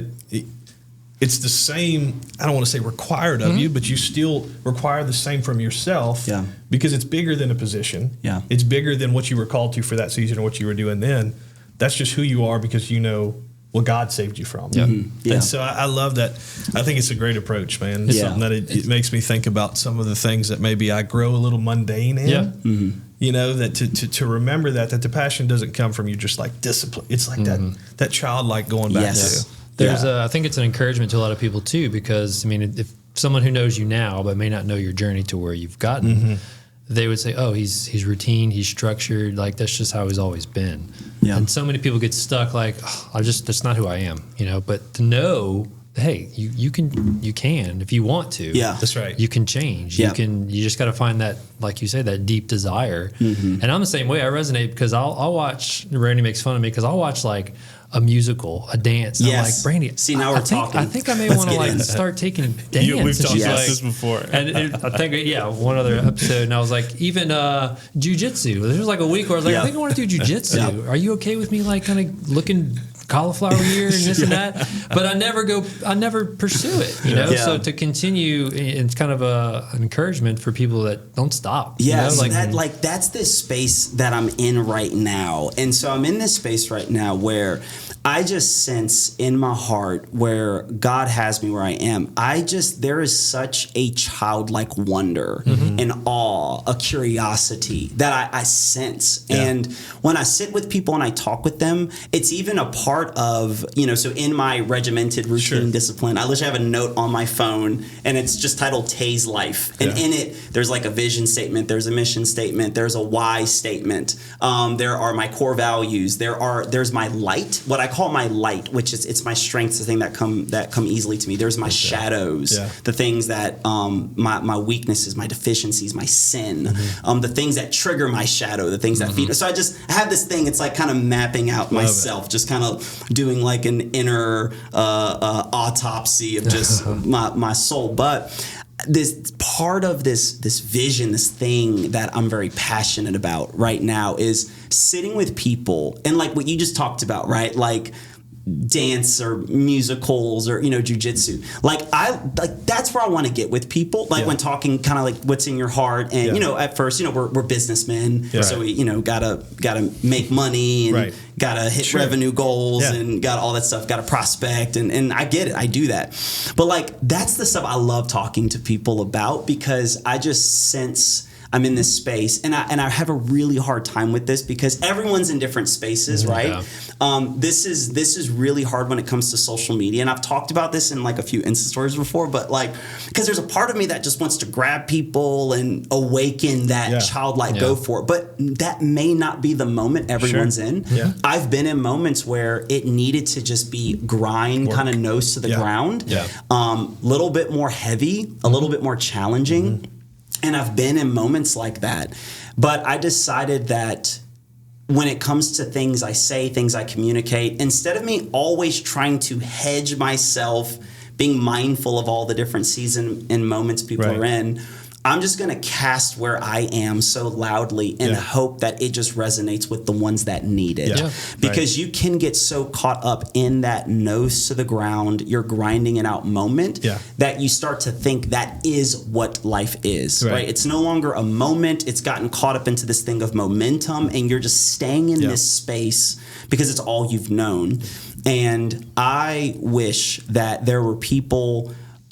it's the same, I don't want to say required of you, but you still require the same from yourself because it's bigger than a position. Yeah. It's bigger than what you were called to for that season or what you were doing then. That's just who you are because you know what God saved you from. Yeah. Yeah. And so I love that. I think it's a great approach, man. It's something that it makes me think about some of the things that maybe I grow a little mundane in. Yeah. Mm-hmm. That to remember that the passion doesn't come from you just like discipline. It's like that childlike going back to. There's I think it's an encouragement to a lot of people too, because I mean, if someone who knows you now but may not know your journey to where you've gotten, they would say, "Oh, he's routine, he's structured, like that's just how he's always been." Yeah. And so many people get stuck, like, that's not who I am, But to know, hey, you can if you want to. Yeah, that's right. You can change. Yeah. You just got to find that, like you say, that deep desire. And I'm the same way. I resonate because I'll watch. Randy makes fun of me because I'll watch like a musical, a dance. And I'm like, Brandy, see, now we're talking. I think I may want to start taking dance. We've talked about this before. And I think, one other episode, and I was like, even jujitsu. There was like a week where I was like, I think I want to do jujitsu. Are you okay with me like kind of looking cauliflower ear and this and that, but I never pursue it, you know? So to continue, it's kind of an encouragement for people that don't stop. Yeah, you know? so that's this space that I'm in right now. And so I'm in this space right now where I just sense in my heart where God has me where I am. There is such a childlike wonder and awe, a curiosity that I sense. Yeah. And when I sit with people and I talk with them, it's even a part of, so in my regimented routine discipline, I literally have a note on my phone and it's just titled Tahe's Life. And in it, there's like a vision statement, there's a mission statement, there's a why statement. There are my core values. There's my light, what I call my light, which is it's my strengths, the thing that come easily to me. There's my shadows, the things that my weaknesses, my deficiencies, my sin, the things that trigger my shadow, the things that feed. So I have this thing. It's like kind of mapping out myself, just kind of doing like an inner autopsy of just my soul. But this part of this vision, this thing that I'm very passionate about right now is sitting with people and like what you just talked about, right? Like dance or musicals or jujitsu. That's where I want to get with people. When talking kind of like what's in your heart, and at first we're businessmen, so we gotta make money and gotta hit revenue goals and got all that stuff, gotta prospect, and I get it, I do that, but that's the stuff I love talking to people about because I just sense I'm in this space, and I have a really hard time with this because everyone's in different spaces, right? Yeah. This is really hard when it comes to social media, and I've talked about this in like a few Insta stories before, but because there's a part of me that just wants to grab people and awaken that childlike go for it, but that may not be the moment everyone's in. Yeah. I've been in moments where it needed to just be grind, kind of nose to the ground, little bit more heavy, a little bit more challenging. And I've been in moments like that. But I decided that when it comes to things I say, things I communicate, instead of me always trying to hedge myself, being mindful of all the different seasons and moments people are in, I'm just going to cast where I am so loudly in hope that it just resonates with the ones that need it. Yeah. Because you can get so caught up in that nose to the ground, you're grinding it out moment that you start to think that is what life is, right? It's no longer a moment. It's gotten caught up into this thing of momentum, and you're just staying in this space because it's all you've known. And I wish that there were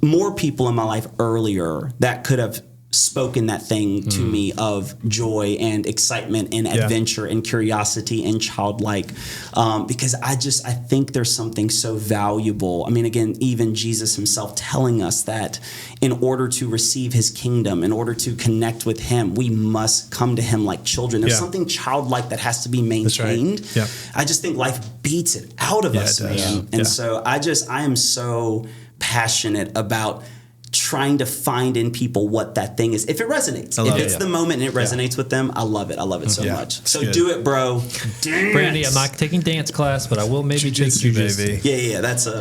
more people in my life earlier that could have spoken that thing to me of joy and excitement and adventure and curiosity and childlike, because I think there's something so valuable. I mean, again, even Jesus himself telling us that in order to receive his kingdom, in order to connect with him, we must come to him like children. There's something childlike that has to be maintained. That's right. I just think life beats it out of us, man. And so I am so passionate about trying to find in people what that thing is. If it resonates, if it's the moment and it resonates with them, I love it. I love it so much. So do it, bro. Dance. Brandy, I'm not taking dance class, but I will maybe take jujitsu. Yeah. That's it's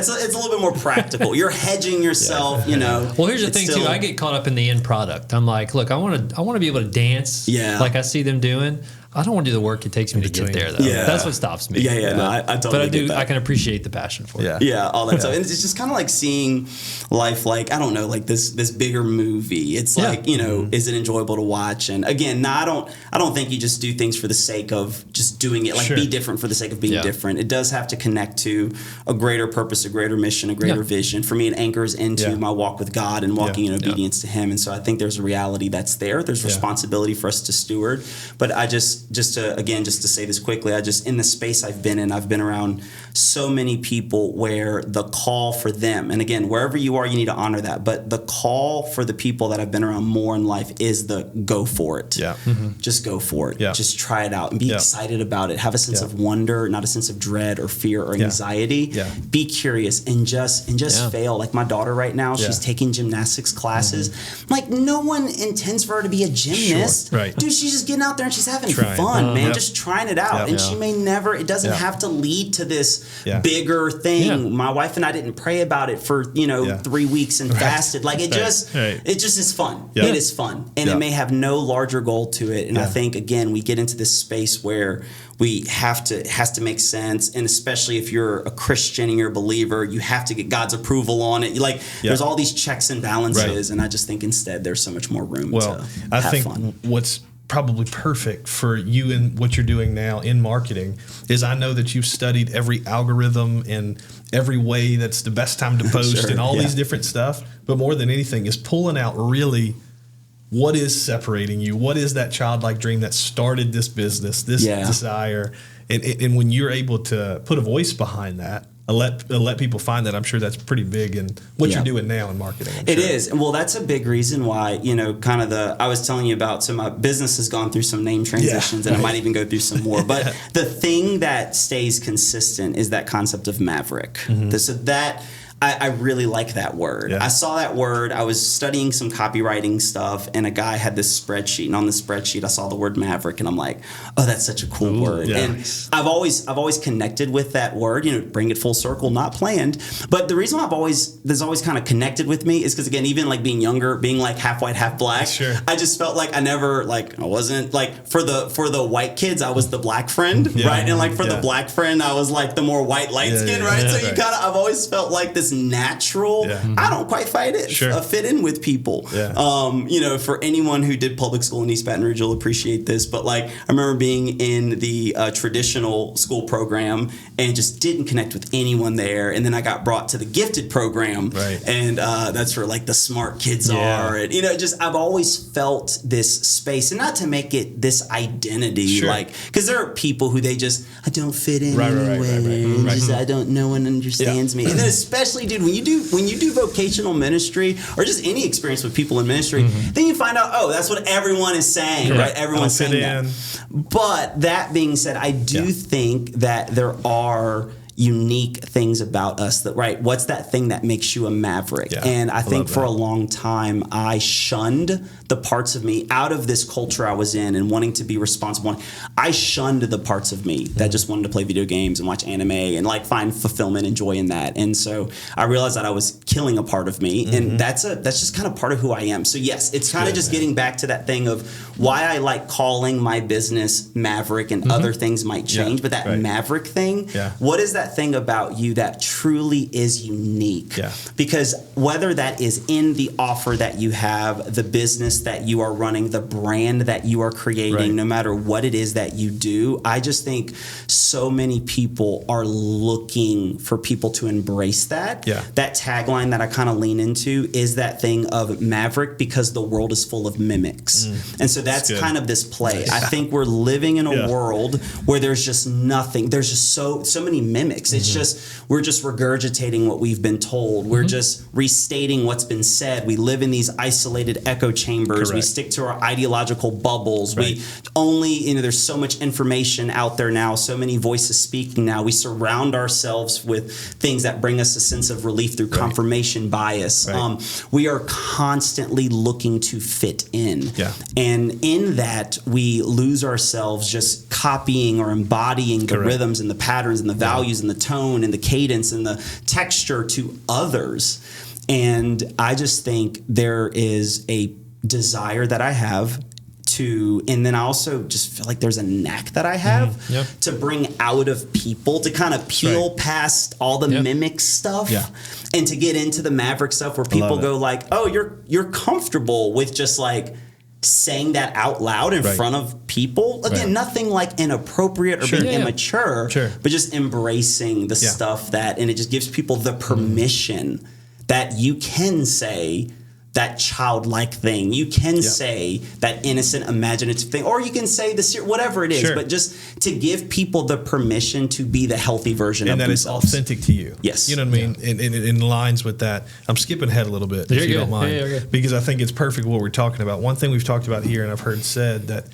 a little bit more practical. You're hedging yourself, Well, here's the thing too. I get caught up in the end product. I'm like, look, I want to be able to dance like I see them doing. I don't want to do the work it takes me to get there, though. Yeah. That's what stops me. I totally But I do. get that. I can appreciate the passion for it. Yeah, all that stuff. And it's just kind of like seeing life, like, I don't know, like this bigger movie. It's like, is it enjoyable to watch? And again, I don't think you just do things for the sake of just doing it. Like, be different for the sake of being different. It does have to connect to a greater purpose, a greater mission, a greater vision. For me, it anchors into my walk with God and walking in obedience to him. And so I think there's a reality that's there. There's responsibility for us to steward. But I just to say this quickly, in the space I've been in, I've been around so many people where the call for them, and again, wherever you are, you need to honor that, but the call for the people that I've been around more in life is the go for it. Yeah. Mm-hmm. Just go for it. Yeah. Just try it out and be excited about it. Have a sense of wonder, not a sense of dread or fear or anxiety. Yeah. Be curious and just fail. Like my daughter right now, she's taking gymnastics classes. Mm-hmm. Like, no one intends for her to be a gymnast. Sure. Right. Dude, she's just getting out there and she's having fun, man. Just trying it out. And she may never, it doesn't have to lead to this bigger thing. My wife and I didn't pray about it for, 3 weeks and fasted. Like it just is fun. It is fun. And it may have no larger goal to it. And I think, again, we get into this space where it has to make sense. And especially if you're a Christian and you're a believer, you have to get God's approval on it. Like there's all these checks and balances. And I just think instead there's so much more room to have fun. What's probably perfect for you and what you're doing now in marketing is I know that you've studied every algorithm and every way that's the best time to post and all these different stuff. But more than anything is pulling out really what is separating you? What is that childlike dream that started this business, this desire? And when you're able to put a voice behind that, let people find that, I'm sure that's pretty big in what you're doing now in marketing. It is. And well, that's a big reason why, I was telling you about, so my business has gone through some name transitions and I might even go through some more. But the thing that stays consistent is that concept of maverick. So that I really like that word. I saw that word. I was studying some copywriting stuff, and a guy had this spreadsheet, and on the spreadsheet, I saw the word maverick, and I'm like, oh, that's such a cool word. Yeah. And I've always connected with that word. Bring it full circle, not planned. But the reason why there's always kind of connected with me is because, again, even like being younger, being like half white, half black, I just felt like I wasn't like for the white kids, I was the black friend, right? And like for the black friend, I was like the more white light skin, right? So I've always felt like this natural. I don't quite fit in with people. For anyone who did public school in East Baton Rouge, you'll appreciate this. But like, I remember being in the traditional school program and just didn't connect with anyone there. And then I got brought to the gifted program, and that's where like the smart kids are. And I've always felt this space, and not to make it this identity, like because there are people who I don't fit in anywhere. I don't. No one understands me. And then especially, dude, when you do vocational ministry or just any experience with people in ministry, then you find out, oh, that's what everyone is saying, right? Everyone's saying that. But that being said, I do think that there are unique things about us what's that thing that makes you a maverick? And I think for a long time I shunned the parts of me out of this culture I was in and wanting to be responsible. I shunned the parts of me that just wanted to play video games and watch anime and like find fulfillment and joy in that. And so I realized that I was killing a part of me, and that's just kind of part of who I am. So yes, it's kind of just getting back to that thing of why I like calling my business Maverick, and other things might change, but that Maverick thing, what is that thing about you that truly is unique? Because whether that is in the offer that you have, the business that you are running, the brand that you are creating, no matter what it is that you do, I just think so many people are looking for people to embrace that. That tagline that I kind of lean into is that thing of Maverick, because the world is full of mimics. And so that's kind of this play. I think we're living in a world where there's just nothing. There's just so many mimics. It's just, we're just regurgitating what we've been told. We're just restating what's been said. We live in these isolated echo chambers. We stick to our ideological bubbles. We only, there's so much information out there now, so many voices speaking now. We surround ourselves with things that bring us a sense of relief through confirmation bias. We are constantly looking to fit in. And in that, we lose ourselves just copying or embodying the rhythms and the patterns and the values and the tone and the cadence and the texture to others. And I just think there is a desire that I have to, and then I also just feel like there's a knack that I have to bring out of people, to kind of peel past all the mimic stuff and to get into the Maverick stuff where people go like, oh, you're comfortable with just like saying that out loud in front of people. Again, nothing like inappropriate or being immature, but just embracing the stuff that, and it just gives people the permission that you can say that childlike thing. You can say that innocent, imaginative thing, or you can say this, whatever it is, but just to give people the permission to be the healthy version of themselves. And that it's authentic to you. Yes. You know what I mean? And in lines with that, I'm skipping ahead a little bit, if you don't mind, because I think it's perfect what we're talking about. One thing we've talked about here, and I've heard said, that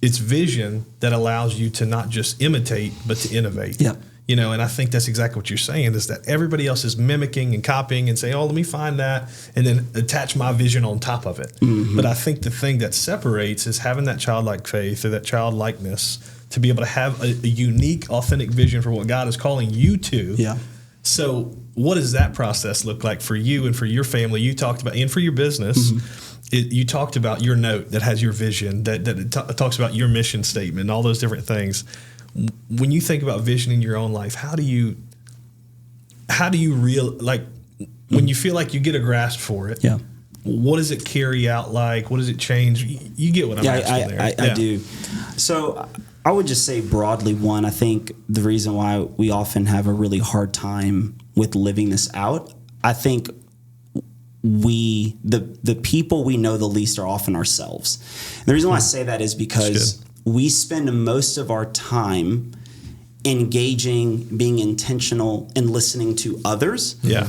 it's vision that allows you to not just imitate, but to innovate. You know, and I think that's exactly what you're saying, is that everybody else is mimicking and copying and saying, oh, let me find that, and then attach my vision on top of it. Mm-hmm. But I think the thing that separates is having that childlike faith or that childlikeness to be able to have a unique, authentic vision for what God is calling you to. Yeah. So what does that process look like for you and for your family? You talked about, and for your business, you talked about your note that has your vision, that talks about your mission statement and all those different things. When you think about vision in your own life, how do you when you feel like you get a grasp for it? Yeah. What does it carry out like? What does it change? You get what I'm asking there. I do. So I would just say broadly, one, I think the reason why we often have a really hard time with living this out, I think the people we know the least are often ourselves. And the reason why I say that is because we spend most of our time engaging, being intentional, and listening to others. Yeah.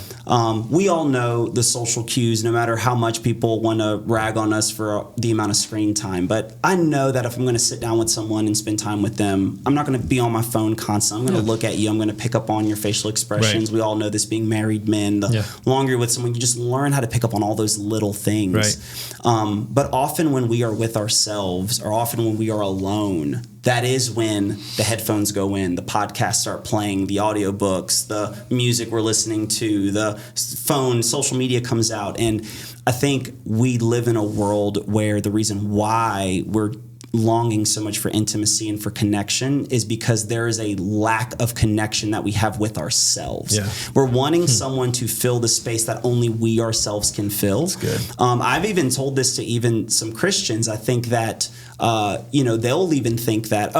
We all know the social cues, no matter how much people want to rag on us for the amount of screen time. But I know that if I'm going to sit down with someone and spend time with them, I'm not going to be on my phone constantly. I'm going to look at you. I'm going to pick up on your facial expressions. Right. We all know this, being married men. The longer you're with someone, you just learn how to pick up on all those little things. Right. But often when we are with ourselves, or often when we are alone, that is when the headphones go in, the podcasts start playing, the audiobooks, the music we're listening to, the phone, social media comes out. And I think we live in a world where the reason why we're longing so much for intimacy and for connection is because there is a lack of connection that we have with ourselves. Yeah. We're wanting someone to fill the space that only we ourselves can fill. That's good. I've even told this to even some Christians. I think that they'll even think that,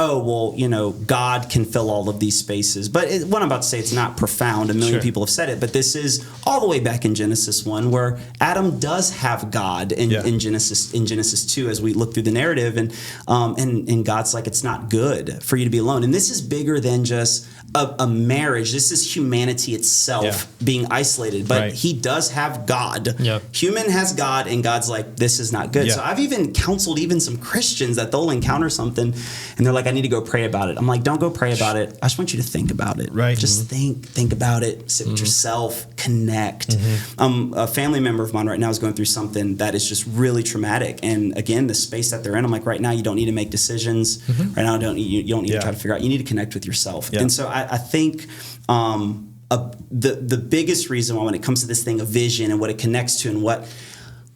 God can fill all of these spaces. But what I'm about to say, it's not profound. A million people have said it, but this is all the way back in Genesis 1, where Adam does have God in Genesis 2, as we look through the narrative, and God's like, it's not good for you to be alone. And this is bigger than just a marriage. This is humanity itself being isolated, but he does have God. Human has God, and God's like, this is not good. So I've even counseled even some Christians that they'll encounter something and they're like, I need to go pray about it. I'm like, don't go pray about it. I just want you to think about it. Right. Just think about it. Sit with yourself, connect. A family member of mine right now is going through something that is just really traumatic. And again, the space that they're in, I'm like, right now you don't need to make decisions. Right now you don't need to try to figure out. You need to connect with yourself. And so I think the biggest reason why, when it comes to this thing of vision and what it connects to and what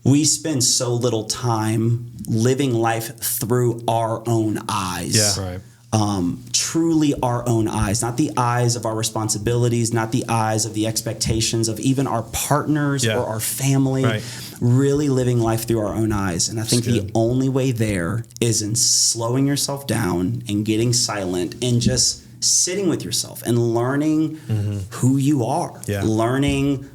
we spend so little time living life through our own eyes. Yeah. Right. Truly our own eyes, not the eyes of our responsibilities, not the eyes of the expectations of even our partners or our family. Right. Really living life through our own eyes. And I think the only way there is in slowing yourself down and getting silent and just sitting with yourself and learning who you are, learning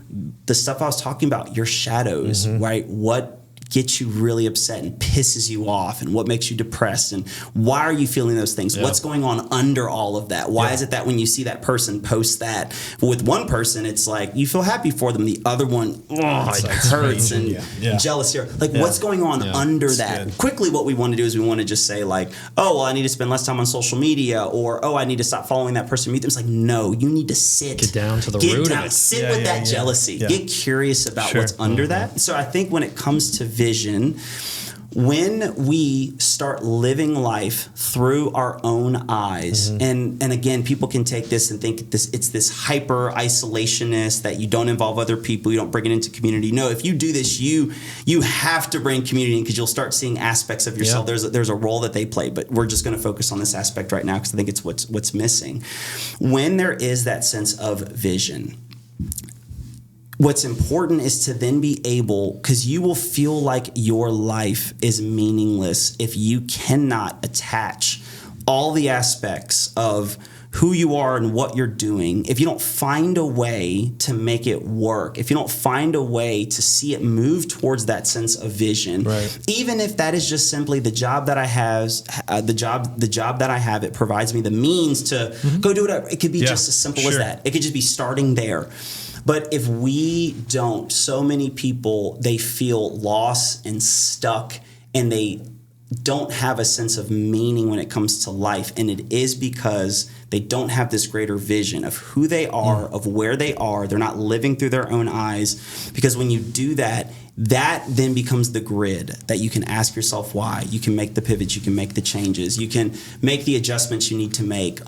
the stuff I was talking about, your shadows, right? What gets you really upset and pisses you off, and what makes you depressed, and why are you feeling those things? What's going on under all of that? Why is it that when you see that person post that, with one person it's like you feel happy for them, the other one it hurts and jealous here. Like what's going on under that? Good. Quickly what we want to do is we want to just say like, oh, well, I need to spend less time on social media, or oh, I need to stop following that person. Meet them. It's like, no, you need to get down to the root of it. Sit with that jealousy. Get curious about what's under that. So I think when it comes to vision, when we start living life through our own eyes, and again, people can take this and think it's this hyper isolationist, that you don't involve other people, you don't bring it into community. No, if you do this, you have to bring community in, because you'll start seeing aspects of yourself. There's a role that they play, but we're just going to focus on this aspect right now because I think it's what's missing. When there is that sense of vision, what's important is to then be able, because you will feel like your life is meaningless if you cannot attach all the aspects of who you are and what you're doing, if you don't find a way to make it work, if you don't find a way to see it move towards that sense of vision, even if that is just simply the job that I have, the job that I have, it provides me the means to go do whatever. It could be just as simple as that. It could just be starting there. But if we don't, so many people, they feel lost and stuck, and they don't have a sense of meaning when it comes to life. And it is because they don't have this greater vision of who they are, of where they are. They're not living through their own eyes. Because when you do that, that then becomes the grid that you can ask yourself why. You can make the pivots, you can make the changes, you can make the adjustments you need to make.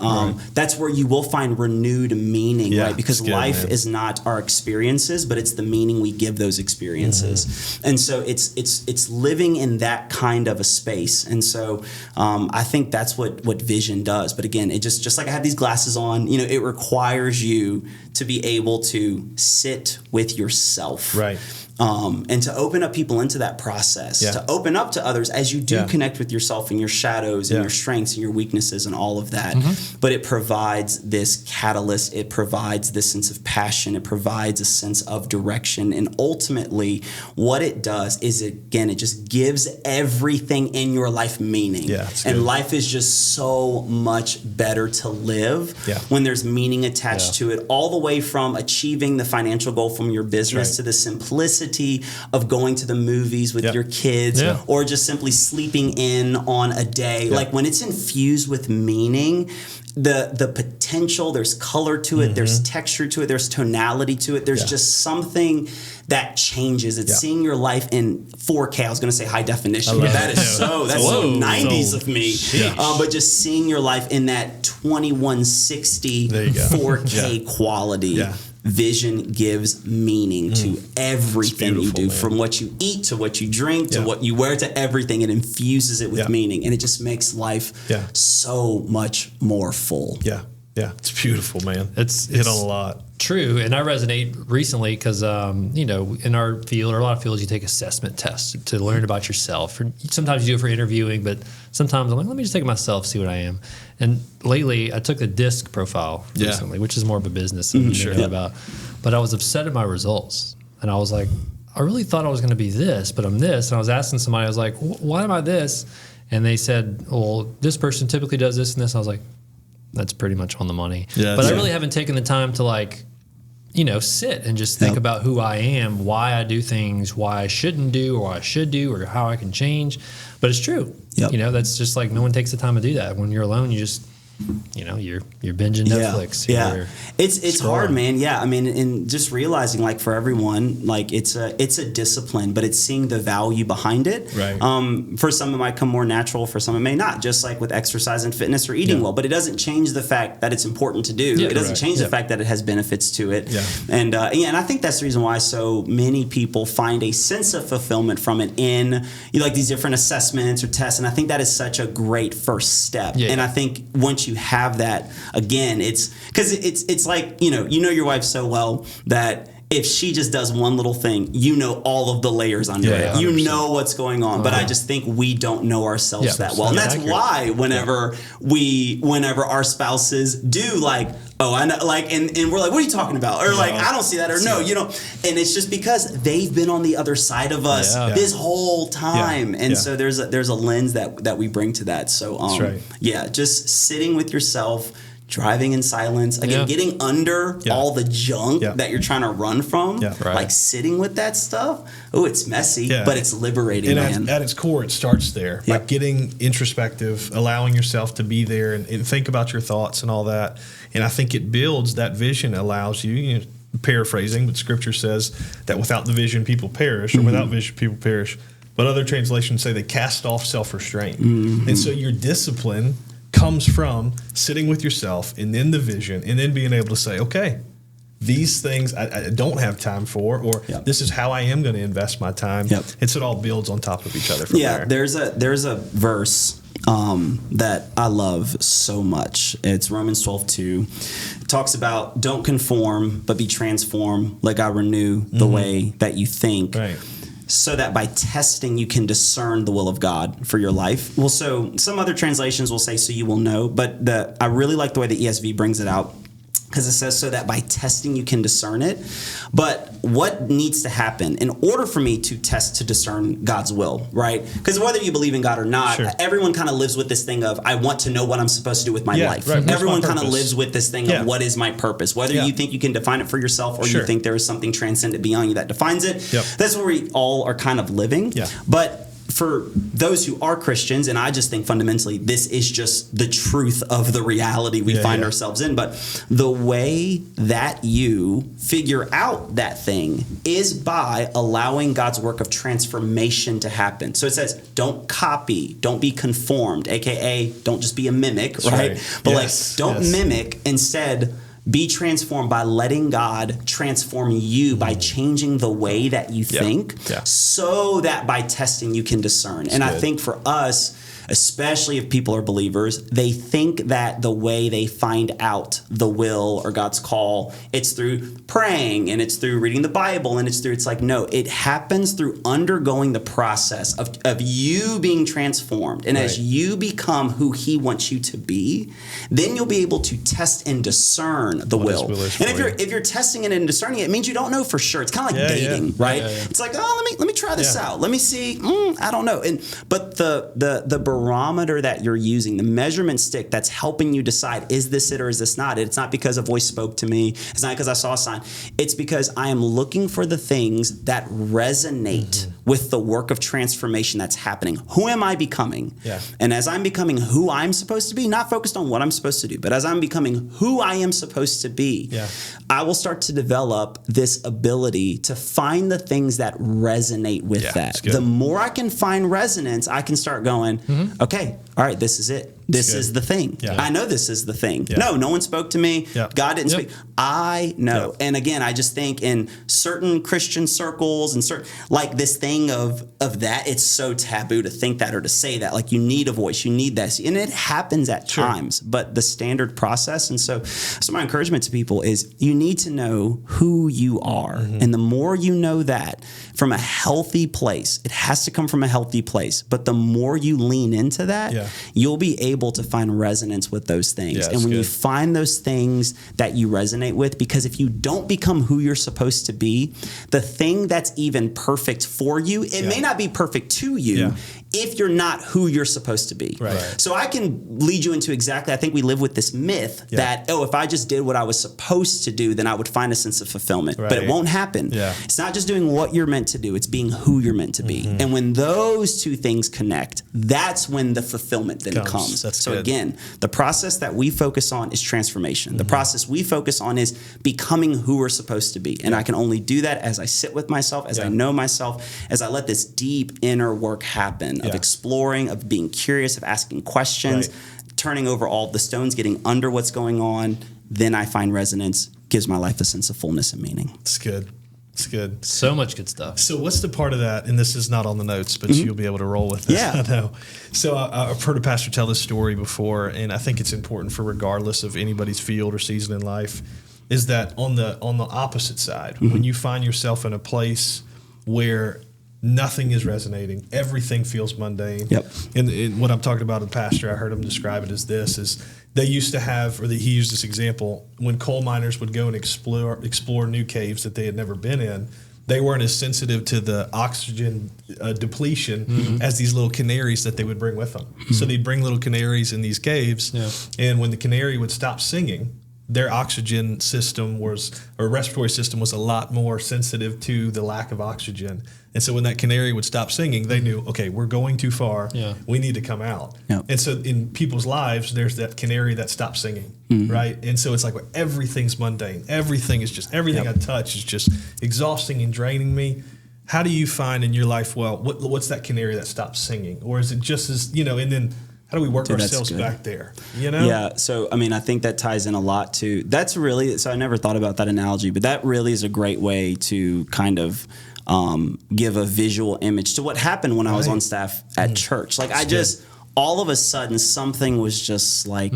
That's where you will find renewed meaning, right? Because life is not our experiences, but it's the meaning we give those experiences. And so it's living in that kind of a space. And so I think that's what vision does. But again, it just like I have these glasses on, it requires you to be able to sit with yourself. Right. And to open up people into that process, to open up to others as you do connect with yourself and your shadows and your strengths and your weaknesses and all of that. But it provides this catalyst. It provides this sense of passion. It provides a sense of direction. And ultimately, what it does is, again, it just gives everything in your life meaning. And life is just so much better to live when there's meaning attached to it, all the way from achieving the financial goal from your business to the simplicity of going to the movies with your kids or just simply sleeping in on a day. Like when it's infused with meaning, the potential, there's color to it, there's texture to it, there's tonality to it, there's just something that changes. It's seeing your life in 4K. I was going to say high definition, but that is so 90s of me. But just seeing your life in that 2160 4K quality. Vision gives meaning to everything you do, from what you eat to what you drink to what you wear to everything. It infuses it with meaning, and it just makes life so much more full. It's beautiful, man. It's hit on a lot. True, and I resonate recently because, in our field, or a lot of fields, you take assessment tests to learn about yourself. Sometimes you do it for interviewing, but sometimes I'm like, let me just take it myself, see what I am. And lately, I took the DISC profile recently, which is more of a business than about. But I was upset at my results, and I was like, I really thought I was going to be this, but I'm this. And I was asking somebody, I was like, why am I this? And they said, well, this person typically does this and this. And I was like, that's pretty much on the money. But I really haven't taken the time to sit and just think about who I am, why I do things, why I shouldn't do, or I should do, or how I can change. But it's true. That's just like no one takes the time to do that. When you're alone, you just, you're binging Netflix. It's hard, man. I mean, and just realizing, like, for everyone, like, it's a discipline, but it's seeing the value behind it. For some, it might come more natural. For some, it may not. Just like with exercise and fitness or eating well, but it doesn't change the fact that it's important to do. It doesn't change the fact that it has benefits to it. And and I think that's the reason why so many people find a sense of fulfillment from it in like these different assessments or tests. And I think that is such a great first step. And I think once you have that, again, it's because it's like, you know your wife so well that if she just does one little thing, all of the layers under it. 100%. You know what's going on. But I just think we don't know ourselves that well. And that's why whenever our spouses do like, oh, I know, like, and we're like, what are you talking about? Or like, I don't see that. Or no, and it's just because they've been on the other side of us this whole time. And so there's a lens that we bring to that. So, just sitting with yourself, driving in silence, again, getting under all the junk that you're trying to run from, like sitting with that stuff. Oh, it's messy, but it's liberating, and man. At its core, it starts there. Like getting introspective, allowing yourself to be there and think about your thoughts and all that. And I think it builds that vision, allows you, paraphrasing, but Scripture says that without the vision, people perish, or without vision, people perish. But other translations say they cast off self-restraint. And so your discipline comes from sitting with yourself and then the vision and then being able to say, okay, these things I don't have time for, or this is how I am going to invest my time. And so it all builds on top of each other from there. There's a verse that I love so much. It's Romans 12:2. It talks about don't conform, but be transformed, like I renew the way that you think. So that by testing you can discern the will of God for your life. Well, so some other translations will say so you will know, but I really like the way the ESV brings it out, because it says so that by testing you can discern it. But what needs to happen in order for me to test to discern God's will, right? Because whether you believe in God or not, everyone kind of lives with this thing of I want to know what I'm supposed to do with my life. Everyone kind of lives with this thing of what is my purpose. Whether you think you can define it for yourself or you think there is something transcendent beyond you that defines it, that's where we all are kind of living. But for those who are Christians, and I just think fundamentally this is just the truth of the reality we find ourselves in. But the way that you figure out that thing is by allowing God's work of transformation to happen. So it says, don't copy, don't be conformed, aka don't just be a mimic, right? But don't mimic, instead be transformed by letting God transform you by changing the way that you think so that by testing you can discern. And I think for us, especially if people are believers, they think that the way they find out the will or God's call, it's through praying and it's through reading the Bible and it's like, no, it happens through undergoing the process of you being transformed. And as you become who he wants you to be, then you'll be able to test and discern the will. And if you're testing it and discerning it, it means you don't know for sure. It's kind of like dating, right? It's like, oh, let me try this out. Let me see. I don't know. But the barometer that you're using, the measurement stick that's helping you decide, is this it or is this not it? It's not because a voice spoke to me. It's not because I saw a sign. It's because I am looking for the things that resonate with the work of transformation that's happening. Who am I becoming? And as I'm becoming who I'm supposed to be, not focused on what I'm supposed to do, but as I'm becoming who I am supposed to be, I will start to develop this ability to find the things that resonate with that. The more I can find resonance, I can start going, okay, all right, this is it. This is the thing. I know this is the thing. No one spoke to me. God didn't speak. I know. And again, I just think in certain Christian circles and certain, like this thing of that, it's so taboo to think that or to say that. Like, you need a voice, you need that. And it happens at times, but the standard process. And so my encouragement to people is you need to know who you are. And the more you know that from a healthy place, it has to come from a healthy place. But the more you lean into that, you'll be able to find resonance with those things. And when you find those things that you resonate with, because if you don't become who you're supposed to be, the thing that's even perfect for you, it may not be perfect to you if you're not who you're supposed to be. So I can lead you into exactly, I think we live with this myth that, if I just did what I was supposed to do, then I would find a sense of fulfillment. But it won't happen. It's not just doing what you're meant to do, it's being who you're meant to be. And when those two things connect, that's when the fulfillment then comes. So again, the process that we focus on is transformation. The process we focus on is becoming who we're supposed to be. And I can only do that as I sit with myself, as I know myself, as I let this deep inner work happen of exploring, of being curious, of asking questions, turning over all the stones, getting under what's going on. Then I find resonance, gives my life a sense of fullness and meaning. It's good. It's good. So much good stuff. So what's the part of that, and this is not on the notes, but you'll be able to roll with this. I know. So I've heard a pastor tell this story before, and I think it's important for regardless of anybody's field or season in life, is that on the opposite side, when you find yourself in a place where nothing is resonating, everything feels mundane. And what I'm talking about, a pastor, I heard him describe it as this, is they used to have, he used this example, when coal miners would go and explore new caves that they had never been in, they weren't as sensitive to the oxygen depletion as these little canaries that they would bring with them. So they'd bring little canaries in these caves, and when the canary would stop singing, their oxygen system or respiratory system was a lot more sensitive to the lack of oxygen. And so when that canary would stop singing, they knew, okay, we're going too far. We need to come out. And so in people's lives, there's that canary that stops singing, right? And so it's like, everything's mundane. Everything I touch is just exhausting and draining me. How do you find in your life, what's that canary that stops singing? Or is it just as, and then how do we work ourselves back there? Yeah. So, I think that ties in a lot to, so I never thought about that analogy, but that really is a great way to kind of give a visual image to what happened when I was on staff at church. Like, all of a sudden, something was just like,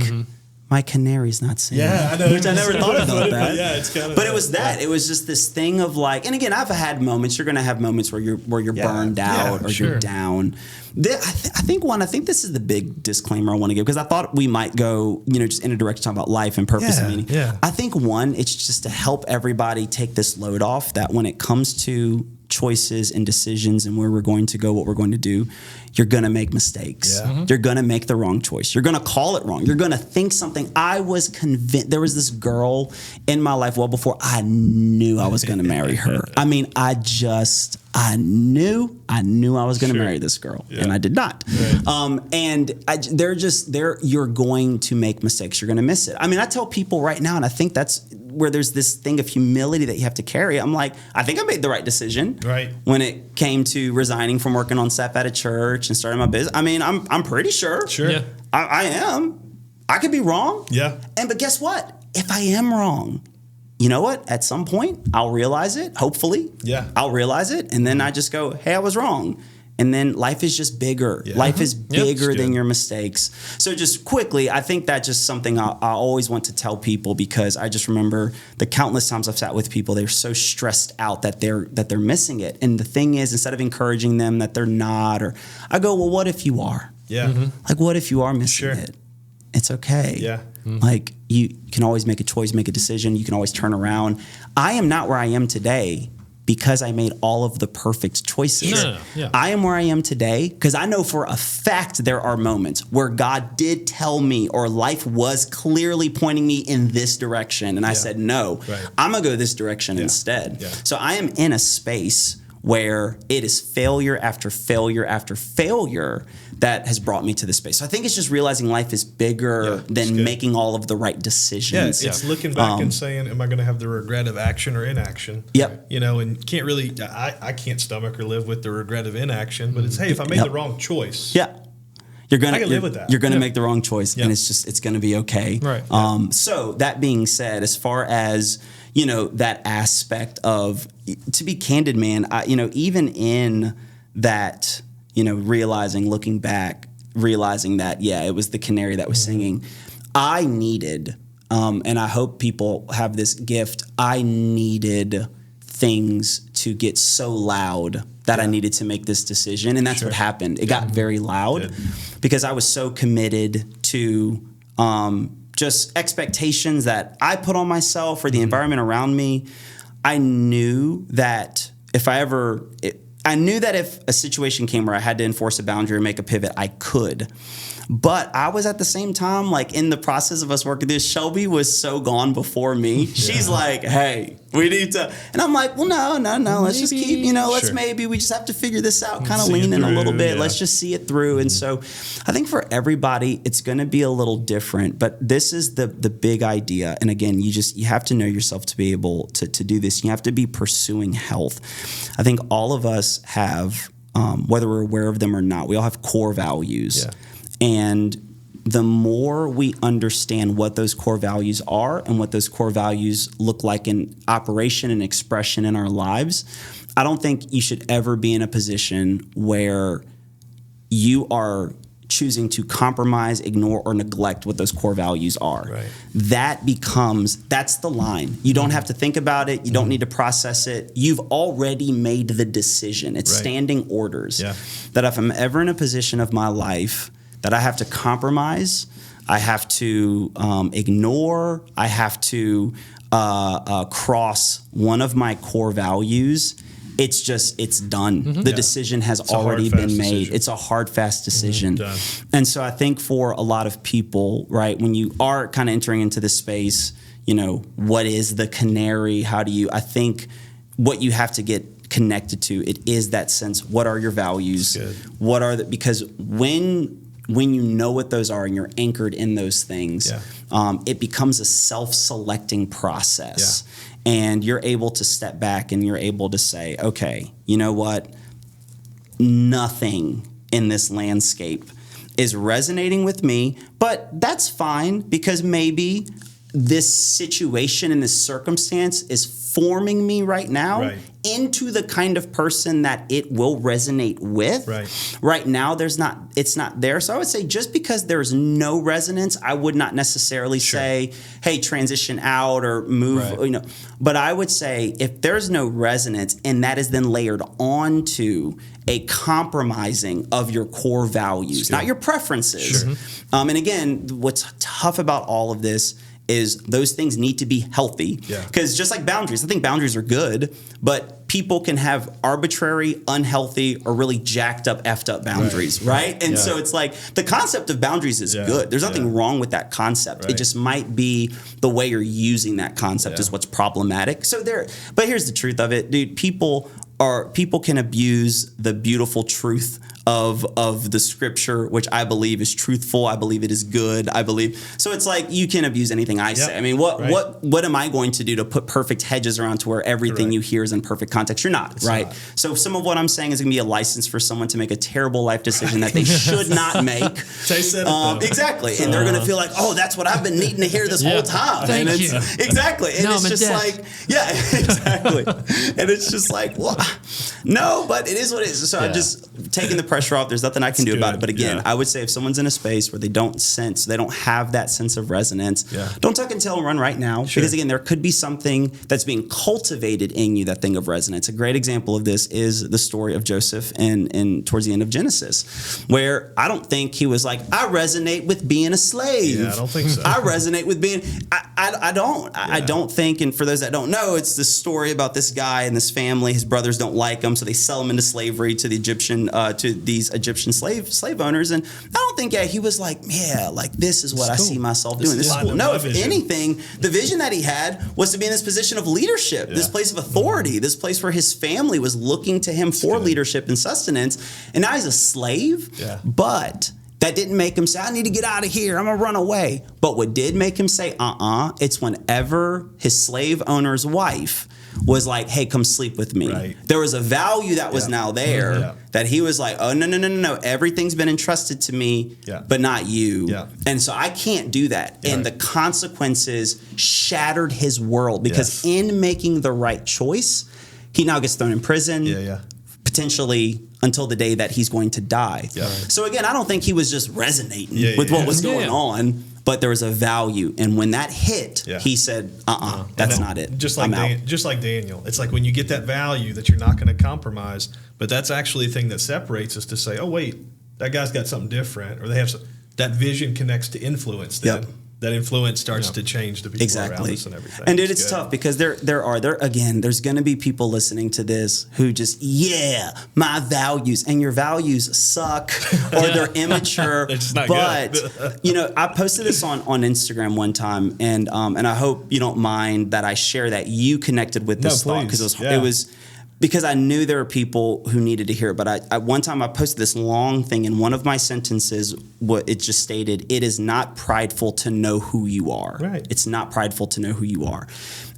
my canary's not singing. I know. Which I never thought about that. It's kind of. But it was that. It was just this thing of like, and again, I've had moments. You're going to have moments where you're burned out or you're down. I think this is the big disclaimer I want to give, because I thought we might go, just in a direction talking about life and purpose and meaning. I think it's just to help everybody take this load off, that when it comes to choices and decisions and where we're going to go, what we're going to do, you're going to make mistakes. Yeah. You're going to make the wrong choice. You're going to call it wrong. You're going to think something. I was convinced. There was this girl in my life well before I knew I was going to marry her. I mean, I knew I was going to marry this girl, and I did not. Right. You're going to make mistakes. You're going to miss it. I mean, I tell people right now, and I think that's where there's this thing of humility that you have to carry. I'm like, I think I made the right decision. Right. When it came to resigning from working on staff at a church and starting my business. I mean, I'm pretty sure. Sure. Yeah. I am. I could be wrong. Yeah. But guess what? If I am wrong, you know what? At some point, I'll realize it. Hopefully. Yeah. I'll realize it. And then I just go, hey, I was wrong. And then life is just bigger. Yeah. Life is bigger than your mistakes. So just quickly, I think that's just something I always want to tell people, because I just remember the countless times I've sat with people, they're so stressed out that they're missing it. And the thing is, instead of encouraging them that they're not, or I go, well, what if you are? Yeah. Mm-hmm. Like, what if you are missing it? It's okay. Yeah. Mm-hmm. Like, you can always make a choice, make a decision. You can always turn around. I am not where I am today because I made all of the perfect choices. No. Yeah. I am where I am today because I know for a fact there are moments where God did tell me, or life was clearly pointing me in this direction. And I said, no, I'm going to go this direction instead. Yeah. So I am in a space where it is failure after failure after failure that has brought me to this space. So I think it's just realizing life is bigger than making all of the right decisions. Yeah, it's looking back and saying, am I going to have the regret of action or inaction? Yep. You know, and can't really, I can't stomach or live with the regret of inaction, but it's, hey, if I made the wrong choice. Yeah. I can live with that. You're going to make the wrong choice, and it's going to be okay. Right. So that being said, as far as, you know, that aspect of, to be candid, man, even in that, you know, looking back, realizing that, it was the canary that was singing. I needed, and I hope people have this gift, I needed things to get so loud that I needed to make this decision. And that's what happened. It got very loud because I was so committed to just expectations that I put on myself or the environment around me. I knew that if a situation came where I had to enforce a boundary or make a pivot, I could. But I was at the same time, like, in the process of us working this, Shelby was so gone before me. She's like, hey, we need to. And I'm like, well, no. Let's just keep, maybe we just have to figure this out, kind of lean in a little bit. Let's just see it through. And so I think for everybody, it's going to be a little different. But this is the big idea. And again, you have to know yourself to be able to do this. You have to be pursuing health. I think all of us have, whether we're aware of them or not, we all have core values. Yeah. And the more we understand what those core values are and what those core values look like in operation and expression in our lives, I don't think you should ever be in a position where you are choosing to compromise, ignore, or neglect what those core values are. Right. That's the line. You don't have to think about it. You don't need to process it. You've already made the decision. It's standing orders. Yeah. That if I'm ever in a position of my life that I have to compromise, I have to ignore, I have to cross one of my core values, it's done. Mm-hmm. The decision has already been made. Decision. It's a hard, fast decision. Mm-hmm. And so I think for a lot of people, right, when you are kind of entering into this space, what is the canary? I think what you have to get connected to, it is that sense, what are your values? Because when you know what those are and you're anchored in those things, it becomes a self-selecting process. Yeah. And you're able to step back and you're able to say, okay, you know what? Nothing in this landscape is resonating with me, but that's fine because maybe this situation and this circumstance is forming me right now into the kind of person that it will resonate with. Right now, it's not there. So I would say just because there's no resonance, I would not necessarily say, hey, transition out or move, But I would say if there's no resonance and that is then layered onto a compromising of your core values, not your preferences. And again, what's tough about all of this is those things need to be healthy. Because just like boundaries, I think boundaries are good, but people can have arbitrary, unhealthy, or really jacked up, effed up boundaries, right? And so it's like the concept of boundaries is good. There's nothing wrong with that concept. It just might be the way you're using that concept is what's problematic. So but here's the truth of it, dude. People can abuse the beautiful truth of the scripture, which I believe is truthful. I believe it is good. So it's like you can abuse anything I say. I mean, what am I going to do to put perfect hedges around to where everything you hear is in perfect context? You're not, right? Not. So some of what I'm saying is going to be a license for someone to make a terrible life decision that they should not make. Exactly. And they're going to feel like, oh, that's what I've been needing to hear this whole time. Thank you. Exactly. And it's just like, exactly. And it's just like, well, no, but it is what it is. So I'm just taking the pressure off. There's nothing I can do about it. But again, I would say if someone's in a space where they don't have that sense of resonance, don't tuck and tail and run right now. Because again, there could be something that's being cultivated in you, that thing of resonance. A great example of this is the story of Joseph in towards the end of Genesis, where I don't think he was like, I resonate with being a slave. Yeah, I don't think so. I resonate with being, I don't think, and for those that don't know, it's the story about this guy and this family. His brothers don't like him, so they sell him into slavery to these Egyptian slave owners. And I don't think he was like, like this is what I see myself doing. This is cool. No, if anything, the vision that he had was to be in this position of leadership, this place of authority, this place where his family was looking to him for leadership and sustenance. And now he's a slave, but that didn't make him say, I need to get out of here, I'm gonna run away. But what did make him say, it's whenever his slave owner's wife was like, hey, come sleep with me. Right. There was a value that was now there that he was like, oh, no. Everything's been entrusted to me, but not you. Yeah. And so I can't do that. Yeah. And the consequences shattered his world because in making the right choice, he now gets thrown in prison, potentially until the day that he's going to die. Yeah. So again, I don't think he was just resonating with what was going on. But there was a value, and when that hit, he said, that's not it. Just like Daniel. It's like when you get that value that you're not going to compromise, but that's actually the thing that separates us to say, oh, wait, that guy's got something different, or they have that vision connects to influence. That influence starts to change the people around us and everything. And dude, it's tough because there's going to be people listening to this who just, my values, and your values suck or they're immature. It's not but good. I posted this on Instagram one time, and I hope you don't mind that I share that you connected with this thought because it was because I knew there were people who needed to hear it. But I one time I posted this long thing, and one of my sentences, it just stated, it is not prideful to know who you are. Right. It's not prideful to know who you are.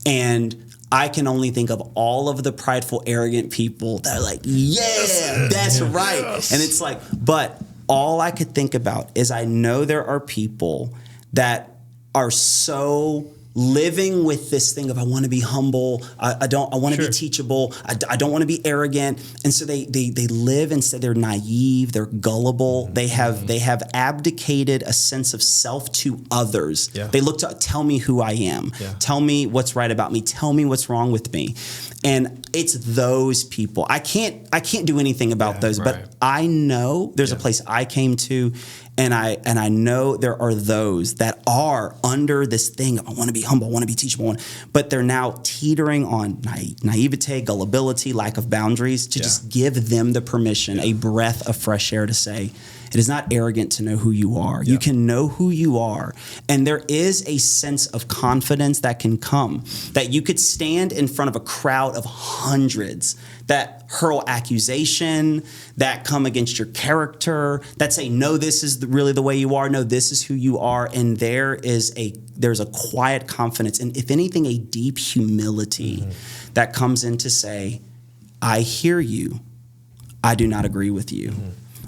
And I can only think of all of the prideful, arrogant people that are like, that's right. Yes. And it's like, but all I could think about is I know there are people that are so living with this thing of I want to be humble, I want to be teachable, I don't want to be arrogant, and so they live instead. They're naive, they're gullible. They have abdicated a sense of self to others. Yeah. They look to tell me who I am, tell me what's right about me, tell me what's wrong with me, and it's those people. I can't do anything about those, but I know there's a place I came to. And I know there are those that are under this thing of I want to be humble, I want to be teachable, but they're now teetering on naivete, gullibility, lack of boundaries to just give them the permission, a breath of fresh air to say, it is not arrogant to know who you are. You can know who you are. And there is a sense of confidence that can come, that you could stand in front of a crowd of hundreds that hurl accusation, that come against your character, that say, no, this is really the way you are. No, this is who you are. And there's a quiet confidence, and if anything, a deep humility that comes in to say, I hear you. I do not agree with you.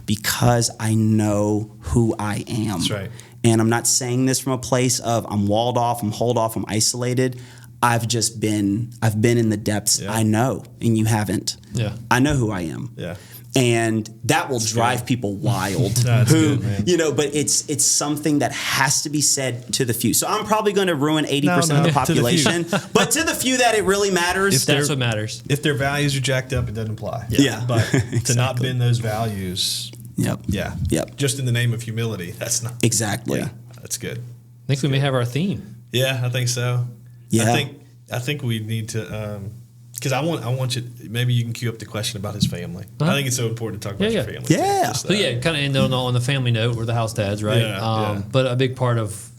Because I know who I am. That's right. And I'm not saying this from a place of I'm walled off, I'm holed off, I'm isolated. I've been in the depths. I know, and you haven't. Yeah. I know who I am. Yeah. And that will drive people wild. That's good, man. But it's something that has to be said to the few. So I'm probably going to ruin 80% of the population, but to the few that it really matters. That's what matters. If their values are jacked up, it doesn't apply. But to not bend those values. Just in the name of humility, that's not. Exactly. Yeah, that's good. I think we may have our theme. Yeah, I think so. Yeah. I think we need to, because I want you. Maybe you can cue up the question about his family. I think it's so important to talk about your family. Yeah. So kind of end on the family note. We're the house dads, right? Yeah, But a big part of